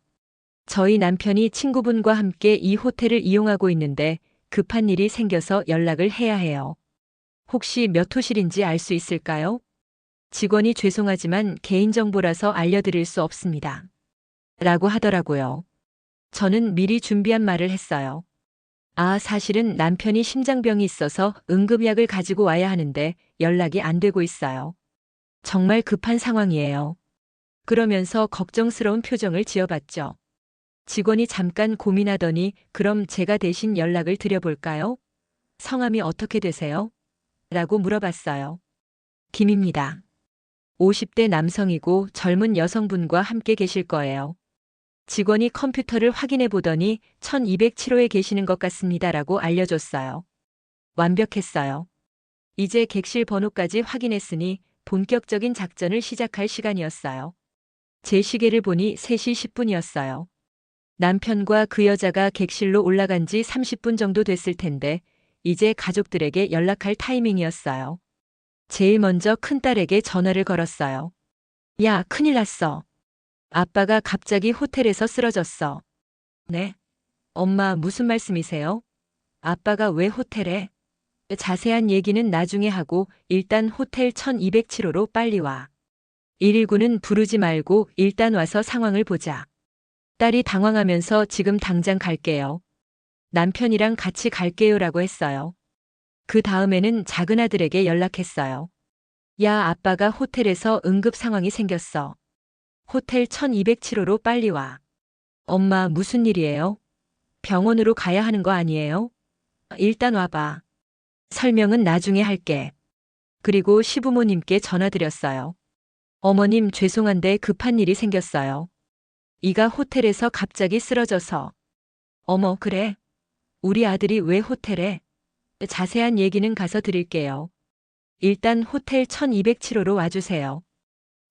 저희 남편이 친구분과 함께 이 호텔을 이용하고 있는데 급한 일이 생겨서 연락을 해야 해요. 혹시 몇 호실인지 알 수 있을까요? 직원이 죄송하지만 개인정보라서 알려드릴 수 없습니다. 라고 하더라고요. 저는 미리 준비한 말을 했어요. 아, 사실은 남편이 심장병이 있어서 응급약을 가지고 와야 하는데 연락이 안 되고 있어요. 정말 급한 상황이에요. 그러면서 걱정스러운 표정을 지어봤죠. 직원이 잠깐 고민하더니 그럼 제가 대신 연락을 드려볼까요? 성함이 어떻게 되세요? 라고 물어봤어요. 김입니다. 50대 남성이고 젊은 여성분과 함께 계실 거예요. 직원이 컴퓨터를 확인해 보더니 1207호에 계시는 것 같습니다라고 알려줬어요. 완벽했어요. 이제 객실 번호까지 확인했으니 본격적인 작전을 시작할 시간이었어요. 제 시계를 보니 3시 10분이었어요. 남편과 그 여자가 객실로 올라간 지 30분 정도 됐을 텐데 이제 가족들에게 연락할 타이밍이었어요. 제일 먼저 큰딸에게 전화를 걸었어요. 야, 큰일 났어. 아빠가 갑자기 호텔에서 쓰러졌어. 네? 엄마 무슨 말씀이세요? 아빠가 왜 호텔에? 자세한 얘기는 나중에 하고 일단 호텔 1207호로 빨리 와. 119는 부르지 말고 일단 와서 상황을 보자. 딸이 당황하면서 지금 당장 갈게요. 남편이랑 같이 갈게요라고 했어요. 그 다음에는 작은아들에게 연락했어요. 야, 아빠가 호텔에서 응급 상황이 생겼어. 호텔 1207호로 빨리 와. 엄마 무슨 일이에요? 병원으로 가야 하는 거 아니에요? 일단 와봐. 설명은 나중에 할게. 그리고 시부모님께 전화드렸어요. 어머님 죄송한데 급한 일이 생겼어요. 이가 호텔에서 갑자기 쓰러져서. 어머, 그래? 우리 아들이 왜 호텔에? 자세한 얘기는 가서 드릴게요. 일단 호텔 1207호로 와주세요.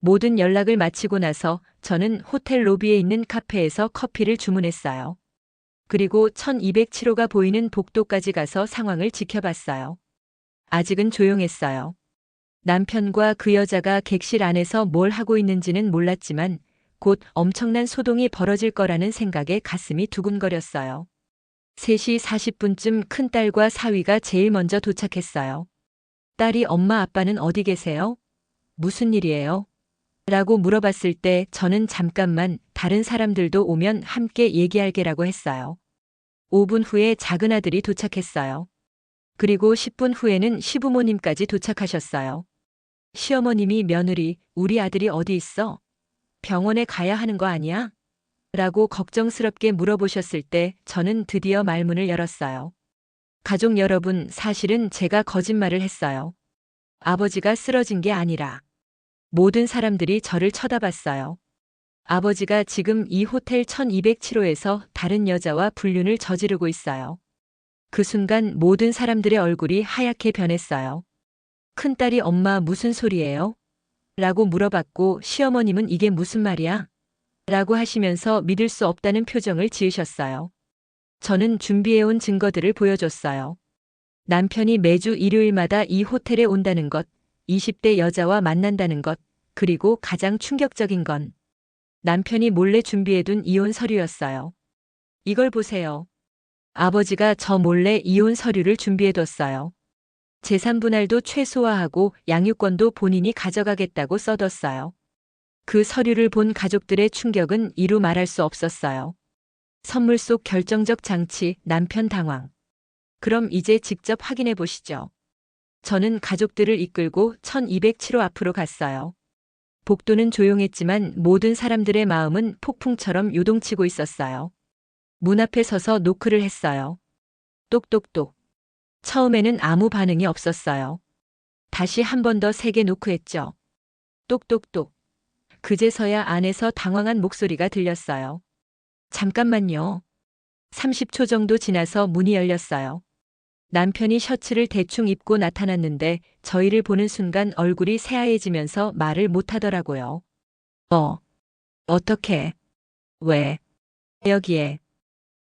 모든 연락을 마치고 나서 저는 호텔 로비에 있는 카페에서 커피를 주문했어요. 그리고 1207호가 보이는 복도까지 가서 상황을 지켜봤어요. 아직은 조용했어요. 남편과 그 여자가 객실 안에서 뭘 하고 있는지는 몰랐지만 곧 엄청난 소동이 벌어질 거라는 생각에 가슴이 두근거렸어요. 3시 40분쯤 큰딸과 사위가 제일 먼저 도착했어요. 딸이 엄마 아빠는 어디 계세요? 무슨 일이에요? 라고 물어봤을 때 저는 잠깐만 다른 사람들도 오면 함께 얘기할게라고 했어요. 5분 후에 작은아들이 도착했어요. 그리고 10분 후에는 시부모님까지 도착하셨어요. 시어머님이 며느리, 우리 아들이 어디 있어? 병원에 가야 하는 거 아니야? 라고 걱정스럽게 물어보셨을 때 저는 드디어 말문을 열었어요. 가족 여러분, 사실은 제가 거짓말을 했어요. 아버지가 쓰러진 게 아니라 모든 사람들이 저를 쳐다봤어요. 아버지가 지금 이 호텔 1207호에서 다른 여자와 불륜을 저지르고 있어요. 그 순간 모든 사람들의 얼굴이 하얗게 변했어요. 큰딸이 엄마 무슨 소리예요? 라고 물어봤고 시어머님은 이게 무슨 말이야? 라고 하시면서 믿을 수 없다는 표정을 지으셨어요. 저는 준비해온 증거들을 보여줬어요. 남편이 매주 일요일마다 이 호텔에 온다는 것, 20대 여자와 만난다는 것, 그리고 가장 충격적인 건 남편이 몰래 준비해둔 이혼 서류였어요. 이걸 보세요. 아버지가 저 몰래 이혼 서류를 준비해뒀어요. 재산 분할도 최소화하고 양육권도 본인이 가져가겠다고 써뒀어요. 그 서류를 본 가족들의 충격은 이루 말할 수 없었어요. 선물 속 결정적 장치, 남편 당황. 그럼 이제 직접 확인해 보시죠. 저는 가족들을 이끌고 1207호 앞으로 갔어요. 복도는 조용했지만 모든 사람들의 마음은 폭풍처럼 요동치고 있었어요. 문 앞에 서서 노크를 했어요. 똑똑똑. 처음에는 아무 반응이 없었어요. 다시 한 번 더 세게 노크했죠. 똑똑똑. 그제서야 안에서 당황한 목소리가 들렸어요. 잠깐만요. 30초 정도 지나서 문이 열렸어요. 남편이 셔츠를 대충 입고 나타났는데 저희를 보는 순간 얼굴이 새하얘지면서 말을 못하더라고요. 어떻게? 왜? 여기에.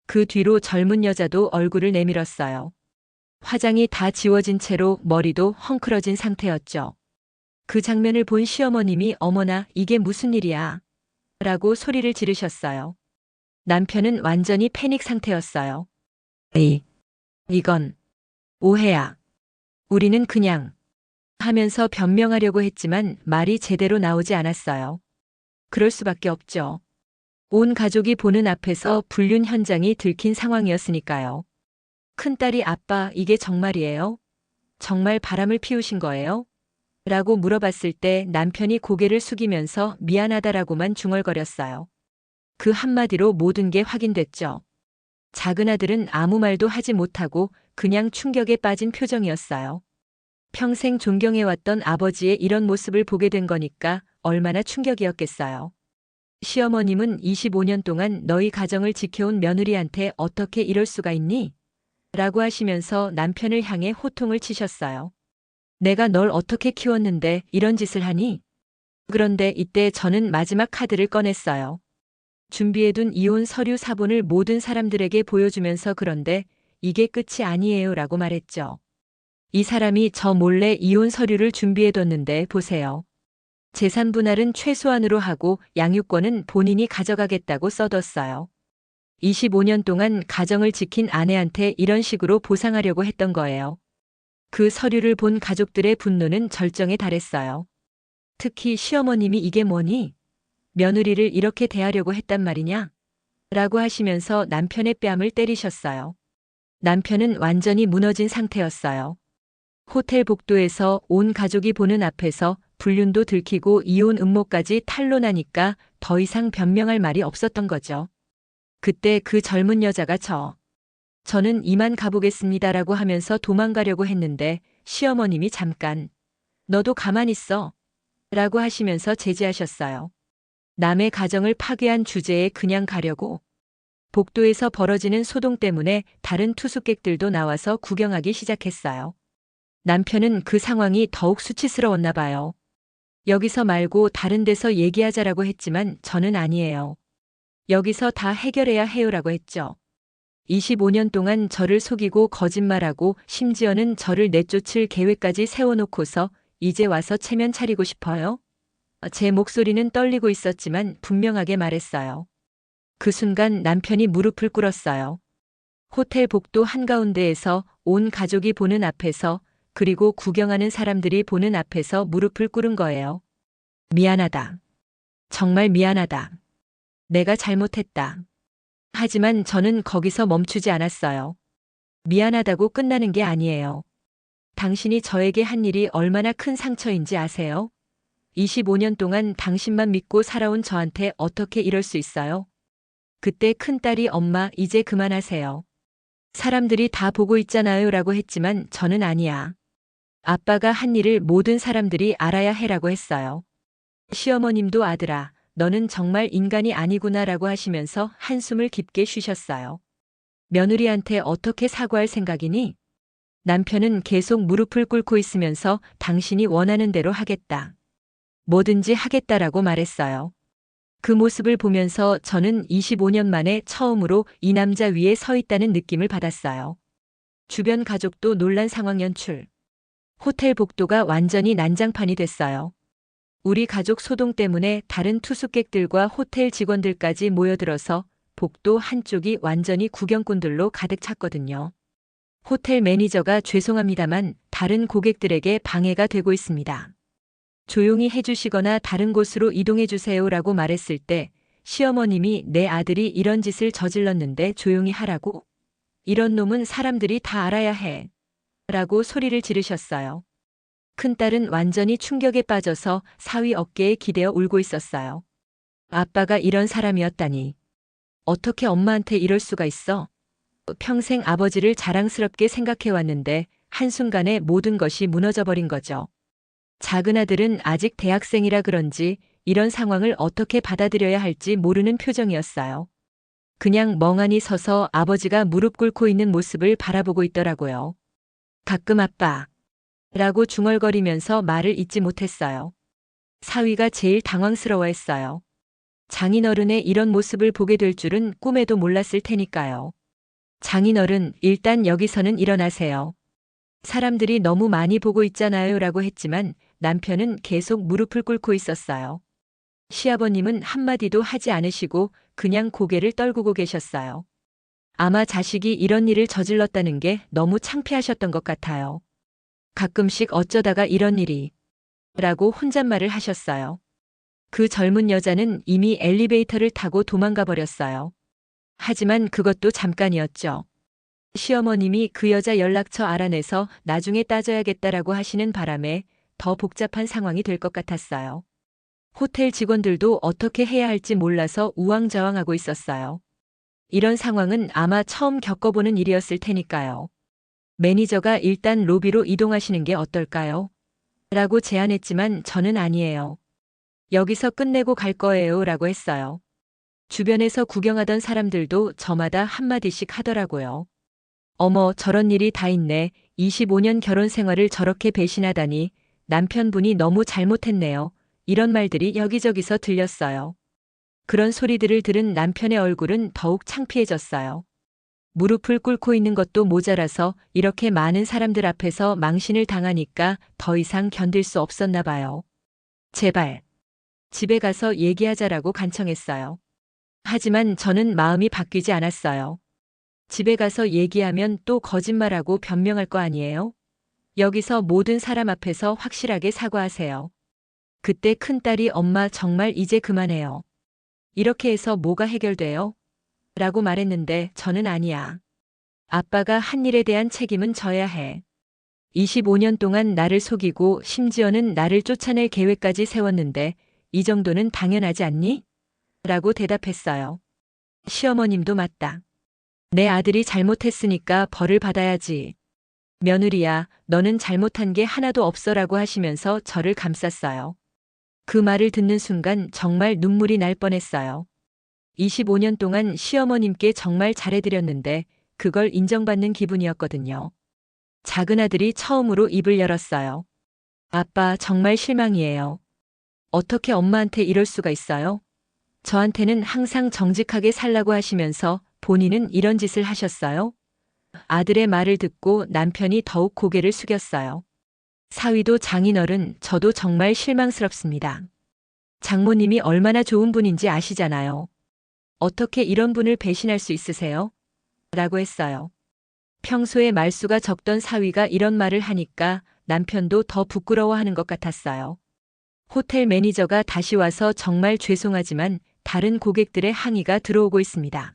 그 뒤로 젊은 여자도 얼굴을 내밀었어요. 화장이 다 지워진 채로 머리도 헝클어진 상태였죠. 그 장면을 본 시어머님이 어머나 이게 무슨 일이야? 라고 소리를 지르셨어요. 남편은 완전히 패닉 상태였어요. 이건 오해야. 우리는 그냥 하면서 변명하려고 했지만 말이 제대로 나오지 않았어요. 그럴 수밖에 없죠. 온 가족이 보는 앞에서 불륜 현장이 들킨 상황이었으니까요. 큰딸이 아빠 이게 정말이에요? 정말 바람을 피우신 거예요? 라고 물어봤을 때 남편이 고개를 숙이면서 미안하다라고만 중얼거렸어요. 그 한마디로 모든 게 확인됐죠. 작은 아들은 아무 말도 하지 못하고 그냥 충격에 빠진 표정이었어요. 평생 존경해왔던 아버지의 이런 모습을 보게 된 거니까 얼마나 충격이었겠어요. 시어머님은 25년 동안 너희 가정을 지켜온 며느리한테 어떻게 이럴 수가 있니? 라고 하시면서 남편을 향해 호통을 치셨어요. 내가 널 어떻게 키웠는데 이런 짓을 하니? 그런데 이때 저는 마지막 카드를 꺼냈어요. 준비해둔 이혼 서류 사본을 모든 사람들에게 보여주면서 그런데 이게 끝이 아니에요 라고 말했죠. 이 사람이 저 몰래 이혼 서류를 준비해뒀는데 보세요. 재산 분할은 최소한으로 하고 양육권은 본인이 가져가겠다고 써뒀어요. 25년 동안 가정을 지킨 아내한테 이런 식으로 보상하려고 했던 거예요. 그 서류를 본 가족들의 분노는 절정에 달했어요. 특히 시어머님이 이게 뭐니? 며느리를 이렇게 대하려고 했단 말이냐? 라고 하시면서 남편의 뺨을 때리셨어요. 남편은 완전히 무너진 상태였어요. 호텔 복도에서 온 가족이 보는 앞에서 불륜도 들키고 이혼 음모까지 탄로나니까 더 이상 변명할 말이 없었던 거죠. 그때 그 젊은 여자가 저는 이만 가보겠습니다라고 하면서 도망가려고 했는데 시어머님이 잠깐 너도 가만히 있어 라고 하시면서 제지하셨어요. 남의 가정을 파괴한 주제에 그냥 가려고. 복도에서 벌어지는 소동 때문에 다른 투숙객들도 나와서 구경하기 시작했어요. 남편은 그 상황이 더욱 수치스러웠나 봐요. 여기서 말고 다른 데서 얘기하자라고 했지만 저는 아니에요. 여기서 다 해결해야 해요라고 했죠. 25년 동안 저를 속이고 거짓말하고 심지어는 저를 내쫓을 계획까지 세워놓고서 이제 와서 체면 차리고 싶어요? 제 목소리는 떨리고 있었지만 분명하게 말했어요. 그 순간 남편이 무릎을 꿇었어요. 호텔 복도 한가운데에서 온 가족이 보는 앞에서 그리고 구경하는 사람들이 보는 앞에서 무릎을 꿇은 거예요. 미안하다. 정말 미안하다. 내가 잘못했다. 하지만 저는 거기서 멈추지 않았어요. 미안하다고 끝나는 게 아니에요. 당신이 저에게 한 일이 얼마나 큰 상처인지 아세요? 25년 동안 당신만 믿고 살아온 저한테 어떻게 이럴 수 있어요? 그때 큰딸이 엄마 이제 그만하세요. 사람들이 다 보고 있잖아요 라고 했지만 저는 아니야. 아빠가 한 일을 모든 사람들이 알아야 해라고 했어요. 시어머님도 아들아, 너는 정말 인간이 아니구나 라고 하시면서 한숨을 깊게 쉬셨어요. 며느리한테 어떻게 사과할 생각이니? 남편은 계속 무릎을 꿇고 있으면서 당신이 원하는 대로 하겠다. 뭐든지 하겠다라고 말했어요. 그 모습을 보면서 저는 25년 만에 처음으로 이 남자 위에 서 있다는 느낌을 받았어요. 주변 가족도 놀란 상황 연출. 호텔 복도가 완전히 난장판이 됐어요. 우리 가족 소동 때문에 다른 투숙객들과 호텔 직원들까지 모여들어서 복도 한쪽이 완전히 구경꾼들로 가득 찼거든요. 호텔 매니저가 죄송합니다만 다른 고객들에게 방해가 되고 있습니다. 조용히 해주시거나 다른 곳으로 이동해주세요라고 말했을 때 시어머님이 내 아들이 이런 짓을 저질렀는데 조용히 하라고? 이런 놈은 사람들이 다 알아야 해. 라고 소리를 지르셨어요. 큰딸은 완전히 충격에 빠져서 사위 어깨에 기대어 울고 있었어요. 아빠가 이런 사람이었다니. 어떻게 엄마한테 이럴 수가 있어? 평생 아버지를 자랑스럽게 생각해왔는데 한순간에 모든 것이 무너져버린 거죠. 작은 아들은 아직 대학생이라 그런지 이런 상황을 어떻게 받아들여야 할지 모르는 표정이었어요. 그냥 멍하니 서서 아버지가 무릎 꿇고 있는 모습을 바라보고 있더라고요. 가끔 아빠 라고 중얼거리면서 말을 잇지 못했어요. 사위가 제일 당황스러워했어요. 장인어른의 이런 모습을 보게 될 줄은 꿈에도 몰랐을 테니까요. 장인어른, 일단 여기서는 일어나세요. 사람들이 너무 많이 보고 있잖아요 라고 했지만 남편은 계속 무릎을 꿇고 있었어요. 시아버님은 한마디도 하지 않으시고 그냥 고개를 떨구고 계셨어요. 아마 자식이 이런 일을 저질렀다는 게 너무 창피하셨던 것 같아요. 가끔씩 어쩌다가 이런 일이 라고 혼잣말을 하셨어요. 그 젊은 여자는 이미 엘리베이터를 타고 도망가 버렸어요. 하지만 그것도 잠깐이었죠. 시어머님이 그 여자 연락처 알아내서 나중에 따져야겠다라고 하시는 바람에 더 복잡한 상황이 될 것 같았어요. 호텔 직원들도 어떻게 해야 할지 몰라서 우왕좌왕하고 있었어요. 이런 상황은 아마 처음 겪어보는 일이었을 테니까요. 매니저가 일단 로비로 이동하시는 게 어떨까요? 라고 제안했지만 저는 아니에요. 여기서 끝내고 갈 거예요. 라고 했어요. 주변에서 구경하던 사람들도 저마다 한마디씩 하더라고요. 어머, 저런 일이 다 있네. 25년 결혼 생활을 저렇게 배신하다니. 남편분이 너무 잘못했네요. 이런 말들이 여기저기서 들렸어요. 그런 소리들을 들은 남편의 얼굴은 더욱 창피해졌어요. 무릎을 꿇고 있는 것도 모자라서 이렇게 많은 사람들 앞에서 망신을 당하니까 더 이상 견딜 수 없었나 봐요. 제발, 집에 가서 얘기하자라고 간청했어요. 하지만 저는 마음이 바뀌지 않았어요. 집에 가서 얘기하면 또 거짓말하고 변명할 거 아니에요? 여기서 모든 사람 앞에서 확실하게 사과하세요. 그때 큰딸이 엄마 정말 이제 그만해요. 이렇게 해서 뭐가 해결돼요? 라고 말했는데 저는 아니야. 아빠가 한 일에 대한 책임은 져야 해. 25년 동안 나를 속이고 심지어는 나를 쫓아낼 계획까지 세웠는데 이 정도는 당연하지 않니? 라고 대답했어요. 시어머님도 맞다. 내 아들이 잘못했으니까 벌을 받아야지. 며느리야, 너는 잘못한 게 하나도 없어라고 하시면서 저를 감쌌어요. 그 말을 듣는 순간 정말 눈물이 날 뻔했어요. 25년 동안 시어머님께 정말 잘해드렸는데 그걸 인정받는 기분이었거든요. 작은 아들이 처음으로 입을 열었어요. 아빠, 정말 실망이에요. 어떻게 엄마한테 이럴 수가 있어요? 저한테는 항상 정직하게 살라고 하시면서 본인은 이런 짓을 하셨어요? 아들의 말을 듣고 남편이 더욱 고개를 숙였어요. 사위도 장인어른, 저도 정말 실망스럽습니다. 장모님이 얼마나 좋은 분인지 아시잖아요. 어떻게 이런 분을 배신할 수 있으세요? 라고 했어요. 평소에 말수가 적던 사위가 이런 말을 하니까 남편도 더 부끄러워하는 것 같았어요. 호텔 매니저가 다시 와서 정말 죄송하지만 다른 고객들의 항의가 들어오고 있습니다.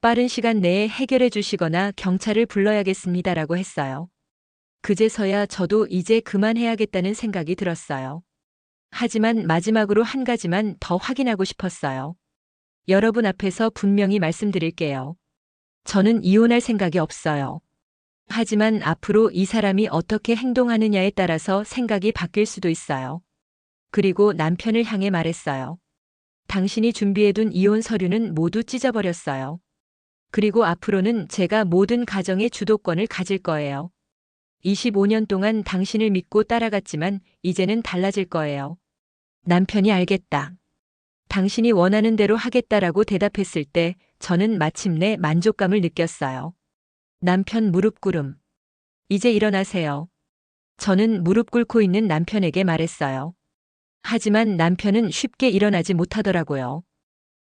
빠른 시간 내에 해결해 주시거나 경찰을 불러야겠습니다라고 했어요. 그제서야 저도 이제 그만해야겠다는 생각이 들었어요. 하지만 마지막으로 한 가지만 더 확인하고 싶었어요. 여러분 앞에서 분명히 말씀드릴게요. 저는 이혼할 생각이 없어요. 하지만 앞으로 이 사람이 어떻게 행동하느냐에 따라서 생각이 바뀔 수도 있어요. 그리고 남편을 향해 말했어요. 당신이 준비해둔 이혼 서류는 모두 찢어버렸어요. 그리고 앞으로는 제가 모든 가정의 주도권을 가질 거예요. 25년 동안 당신을 믿고 따라갔지만 이제는 달라질 거예요. 남편이 알겠다. 당신이 원하는 대로 하겠다라고 대답했을 때 저는 마침내 만족감을 느꼈어요. 남편 무릎 꿇음. 이제 일어나세요. 저는 무릎 꿇고 있는 남편에게 말했어요. 하지만 남편은 쉽게 일어나지 못하더라고요.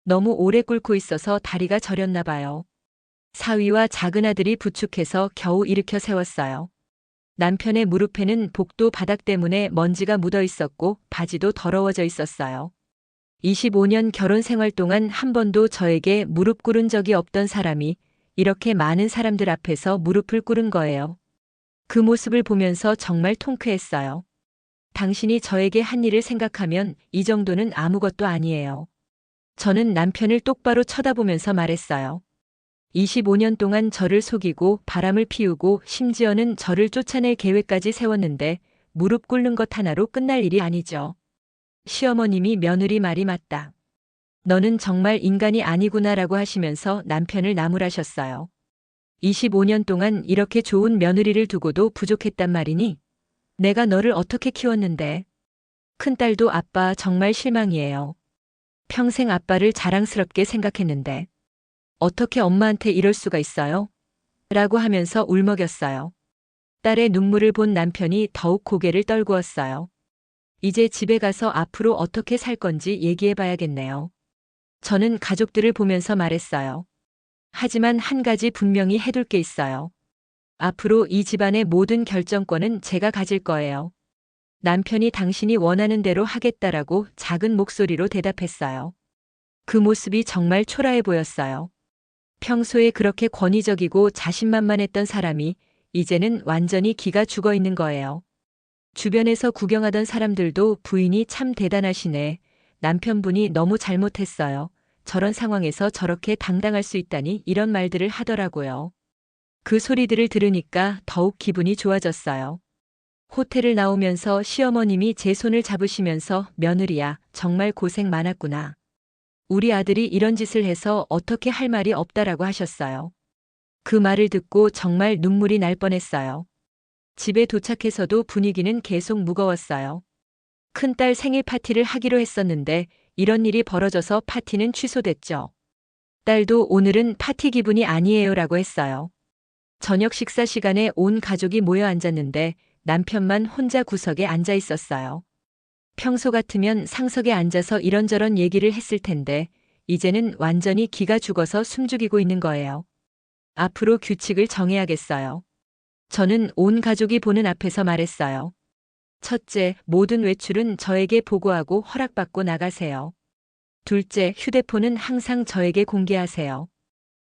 너무 오래 꿇고 있어서 다리가 저렸나 봐요. 사위와 작은아들이 부축해서 겨우 일으켜 세웠어요. 남편의 무릎에는 복도 바닥 때문에 먼지가 묻어 있었고 바지도 더러워져 있었어요. 25년 결혼 생활 동안 한 번도 저에게 무릎 꿇은 적이 없던 사람이 이렇게 많은 사람들 앞에서 무릎을 꿇은 거예요. 그 모습을 보면서 정말 통쾌했어요. 당신이 저에게 한 일을 생각하면 이 정도는 아무것도 아니에요. 저는 남편을 똑바로 쳐다보면서 말했어요. 25년 동안 저를 속이고 바람을 피우고 심지어는 저를 쫓아낼 계획까지 세웠는데 무릎 꿇는 것 하나로 끝날 일이 아니죠. 시어머님이 며느리 말이 맞다. 너는 정말 인간이 아니구나라고 하시면서 남편을 나무라셨어요. 25년 동안 이렇게 좋은 며느리를 두고도 부족했단 말이니? 내가 너를 어떻게 키웠는데? 큰딸도 아빠 정말 실망이에요. 평생 아빠를 자랑스럽게 생각했는데. 어떻게 엄마한테 이럴 수가 있어요? 라고 하면서 울먹였어요. 딸의 눈물을 본 남편이 더욱 고개를 떨구었어요. 이제 집에 가서 앞으로 어떻게 살 건지 얘기해 봐야겠네요. 저는 가족들을 보면서 말했어요. 하지만 한 가지 분명히 해둘 게 있어요. 앞으로 이 집안의 모든 결정권은 제가 가질 거예요. 남편이 당신이 원하는 대로 하겠다라고 작은 목소리로 대답했어요. 그 모습이 정말 초라해 보였어요. 평소에 그렇게 권위적이고 자신만만했던 사람이 이제는 완전히 기가 죽어 있는 거예요. 주변에서 구경하던 사람들도 부인이 참 대단하시네. 남편분이 너무 잘못했어요. 저런 상황에서 저렇게 당당할 수 있다니 이런 말들을 하더라고요. 그 소리들을 들으니까 더욱 기분이 좋아졌어요. 호텔을 나오면서 시어머님이 제 손을 잡으시면서 며느리야, 정말 고생 많았구나. 우리 아들이 이런 짓을 해서 어떻게 할 말이 없다라고 하셨어요. 그 말을 듣고 정말 눈물이 날 뻔했어요. 집에 도착해서도 분위기는 계속 무거웠어요. 큰딸 생일 파티를 하기로 했었는데 이런 일이 벌어져서 파티는 취소됐죠. 딸도 오늘은 파티 기분이 아니에요라고 했어요. 저녁 식사 시간에 온 가족이 모여 앉았는데 남편만 혼자 구석에 앉아 있었어요. 평소 같으면 상석에 앉아서 이런저런 얘기를 했을 텐데 이제는 완전히 기가 죽어서 숨죽이고 있는 거예요. 앞으로 규칙을 정해야겠어요. 저는 온 가족이 보는 앞에서 말했어요. 첫째, 모든 외출은 저에게 보고하고 허락받고 나가세요. 둘째, 휴대폰은 항상 저에게 공개하세요.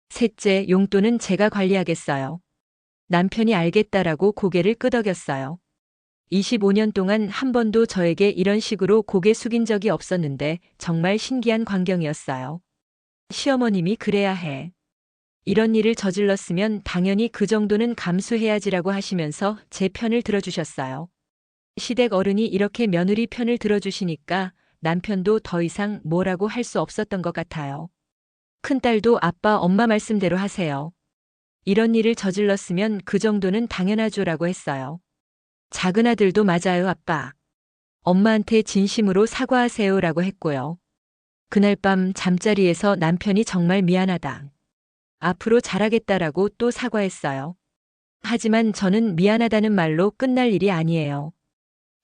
셋째, 용돈은 제가 관리하겠어요. 남편이 알겠다라고 고개를 끄덕였어요. 25년 동안 한 번도 저에게 이런 식으로 고개 숙인 적이 없었는데 정말 신기한 광경이었어요. 시어머님이 그래야 해. 이런 일을 저질렀으면 당연히 그 정도는 감수해야지라고 하시면서 제 편을 들어주셨어요. 시댁 어른이 이렇게 며느리 편을 들어주시니까 남편도 더 이상 뭐라고 할 수 없었던 것 같아요. 큰딸도 아빠 엄마 말씀대로 하세요. 이런 일을 저질렀으면 그 정도는 당연하죠라고 했어요. 작은 아들도 맞아요, 아빠. 엄마한테 진심으로 사과하세요라고 했고요. 그날 밤 잠자리에서 남편이 정말 미안하다. 앞으로 잘하겠다라고 또 사과했어요. 하지만 저는 미안하다는 말로 끝날 일이 아니에요.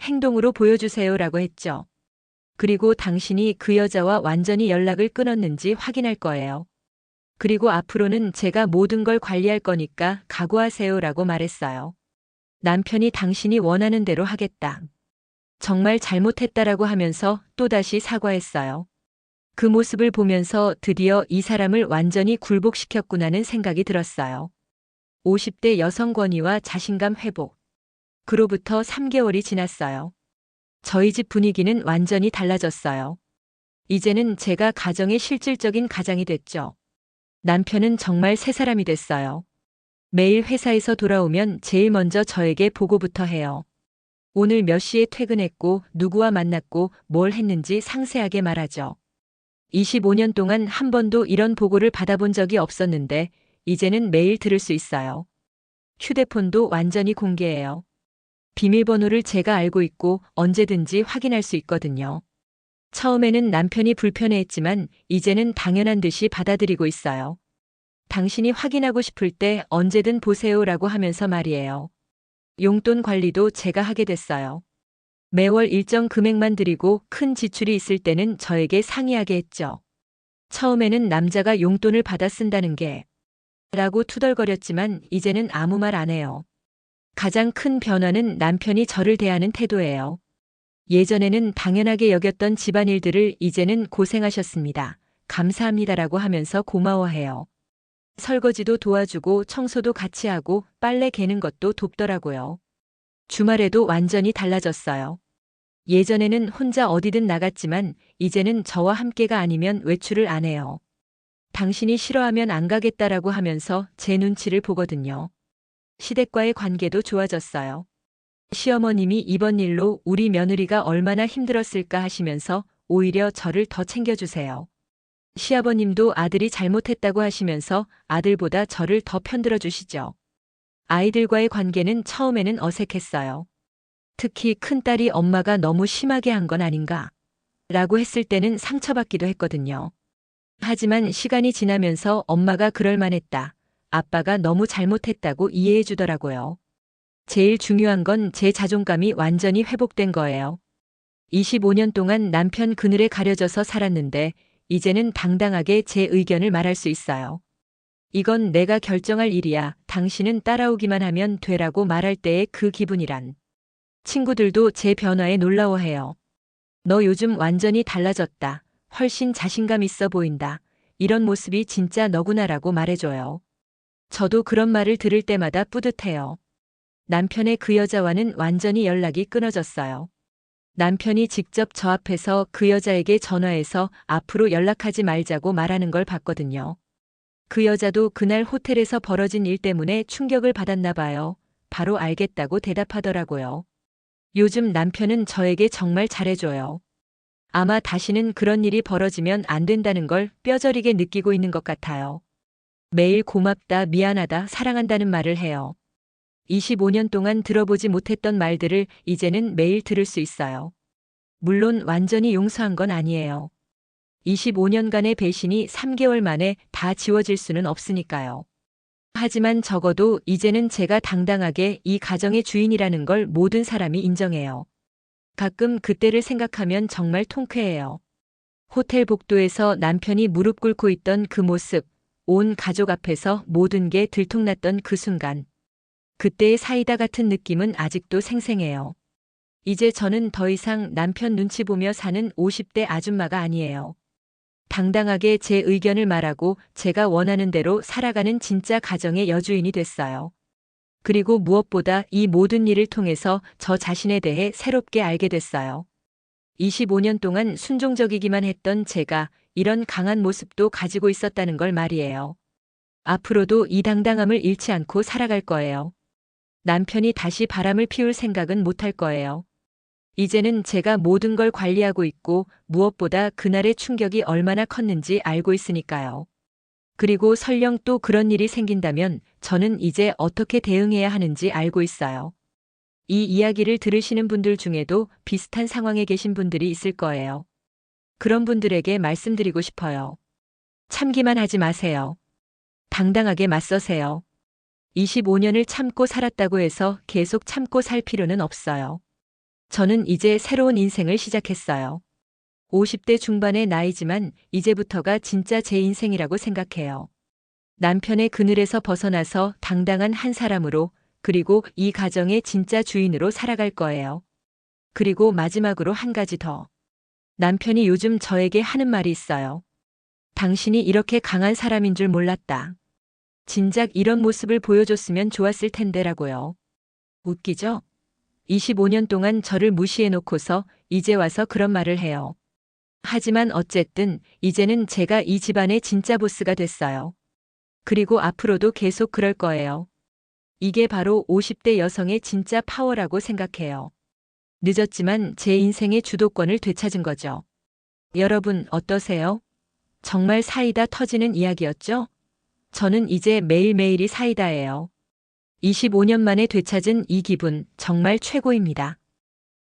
행동으로 보여주세요라고 했죠. 그리고 당신이 그 여자와 완전히 연락을 끊었는지 확인할 거예요. 그리고 앞으로는 제가 모든 걸 관리할 거니까 각오하세요라고 말했어요. 남편이 당신이 원하는 대로 하겠다. 정말 잘못했다라고 하면서 또다시 사과했어요. 그 모습을 보면서 드디어 이 사람을 완전히 굴복시켰구나는 생각이 들었어요. 50대 여성 권위와 자신감 회복. 그로부터 3개월이 지났어요. 저희 집 분위기는 완전히 달라졌어요. 이제는 제가 가정의 실질적인 가장이 됐죠. 남편은 정말 새 사람이 됐어요. 매일 회사에서 돌아오면 제일 먼저 저에게 보고부터 해요. 오늘 몇 시에 퇴근했고 누구와 만났고 뭘 했는지 상세하게 말하죠. 25년 동안 한 번도 이런 보고를 받아본 적이 없었는데 이제는 매일 들을 수 있어요. 휴대폰도 완전히 공개해요. 비밀번호를 제가 알고 있고 언제든지 확인할 수 있거든요. 처음에는 남편이 불편해했지만 이제는 당연한 듯이 받아들이고 있어요. 당신이 확인하고 싶을 때 언제든 보세요라고 하면서 말이에요. 용돈 관리도 제가 하게 됐어요. 매월 일정 금액만 드리고 큰 지출이 있을 때는 저에게 상의하게 했죠. 처음에는 남자가 용돈을 받아 쓴다는 게 라고 투덜거렸지만 이제는 아무 말 안 해요. 가장 큰 변화는 남편이 저를 대하는 태도예요. 예전에는 당연하게 여겼던 집안일들을 이제는 고생하셨습니다. 감사합니다라고 하면서 고마워해요. 설거지도 도와주고 청소도 같이 하고 빨래 개는 것도 돕더라고요. 주말에도 완전히 달라졌어요. 예전에는 혼자 어디든 나갔지만 이제는 저와 함께가 아니면 외출을 안 해요. 당신이 싫어하면 안 가겠다라고 하면서 제 눈치를 보거든요. 시댁과의 관계도 좋아졌어요. 시어머님이 이번 일로 우리 며느리가 얼마나 힘들었을까 하시면서 오히려 저를 더 챙겨주세요. 시아버님도 아들이 잘못했다고 하시면서 아들보다 저를 더 편들어 주시죠. 아이들과의 관계는 처음에는 어색했어요. 특히 큰딸이 엄마가 너무 심하게 한 건 아닌가 라고 했을 때는 상처받기도 했거든요. 하지만 시간이 지나면서 엄마가 그럴 만했다. 아빠가 너무 잘못했다고 이해해 주더라고요. 제일 중요한 건 제 자존감이 완전히 회복된 거예요. 25년 동안 남편 그늘에 가려져서 살았는데 이제는 당당하게 제 의견을 말할 수 있어요. 이건 내가 결정할 일이야. 당신은 따라오기만 하면 되라고 말할 때의 그 기분이란. 친구들도 제 변화에 놀라워해요. 너 요즘 완전히 달라졌다. 훨씬 자신감 있어 보인다. 이런 모습이 진짜 너구나라고 말해줘요. 저도 그런 말을 들을 때마다 뿌듯해요. 남편의 그 여자와는 완전히 연락이 끊어졌어요. 남편이 직접 저 앞에서 그 여자에게 전화해서 앞으로 연락하지 말자고 말하는 걸 봤거든요. 그 여자도 그날 호텔에서 벌어진 일 때문에 충격을 받았나 봐요. 바로 알겠다고 대답하더라고요. 요즘 남편은 저에게 정말 잘해줘요. 아마 다시는 그런 일이 벌어지면 안 된다는 걸 뼈저리게 느끼고 있는 것 같아요. 매일 고맙다, 미안하다, 사랑한다는 말을 해요. 25년 동안 들어보지 못했던 말들을 이제는 매일 들을 수 있어요. 물론 완전히 용서한 건 아니에요. 25년간의 배신이 3개월 만에 다 지워질 수는 없으니까요. 하지만 적어도 이제는 제가 당당하게 이 가정의 주인이라는 걸 모든 사람이 인정해요. 가끔 그때를 생각하면 정말 통쾌해요. 호텔 복도에서 남편이 무릎 꿇고 있던 그 모습, 온 가족 앞에서 모든 게 들통났던 그 순간. 그때의 사이다 같은 느낌은 아직도 생생해요. 이제 저는 더 이상 남편 눈치 보며 사는 50대 아줌마가 아니에요. 당당하게 제 의견을 말하고 제가 원하는 대로 살아가는 진짜 가정의 여주인이 됐어요. 그리고 무엇보다 이 모든 일을 통해서 저 자신에 대해 새롭게 알게 됐어요. 25년 동안 순종적이기만 했던 제가 이런 강한 모습도 가지고 있었다는 걸 말이에요. 앞으로도 이 당당함을 잃지 않고 살아갈 거예요. 남편이 다시 바람을 피울 생각은 못할 거예요. 이제는 제가 모든 걸 관리하고 있고 무엇보다 그날의 충격이 얼마나 컸는지 알고 있으니까요. 그리고 설령 또 그런 일이 생긴다면 저는 이제 어떻게 대응해야 하는지 알고 있어요. 이 이야기를 들으시는 분들 중에도 비슷한 상황에 계신 분들이 있을 거예요. 그런 분들에게 말씀드리고 싶어요. 참기만 하지 마세요. 당당하게 맞서세요. 25년을 참고 살았다고 해서 계속 참고 살 필요는 없어요. 저는 이제 새로운 인생을 시작했어요. 50대 중반의 나이지만 이제부터가 진짜 제 인생이라고 생각해요. 남편의 그늘에서 벗어나서 당당한 한 사람으로, 그리고 이 가정의 진짜 주인으로 살아갈 거예요. 그리고 마지막으로 한 가지 더. 남편이 요즘 저에게 하는 말이 있어요. 당신이 이렇게 강한 사람인 줄 몰랐다. 진작 이런 모습을 보여줬으면 좋았을 텐데라고요. 웃기죠? 25년 동안 저를 무시해놓고서 이제 와서 그런 말을 해요. 하지만 어쨌든 이제는 제가 이 집안의 진짜 보스가 됐어요. 그리고 앞으로도 계속 그럴 거예요. 이게 바로 50대 여성의 진짜 파워라고 생각해요. 늦었지만 제 인생의 주도권을 되찾은 거죠. 여러분 어떠세요? 정말 사이다 터지는 이야기였죠? 저는 이제 매일매일이 사이다예요. 25년 만에 되찾은 이 기분 정말 최고입니다.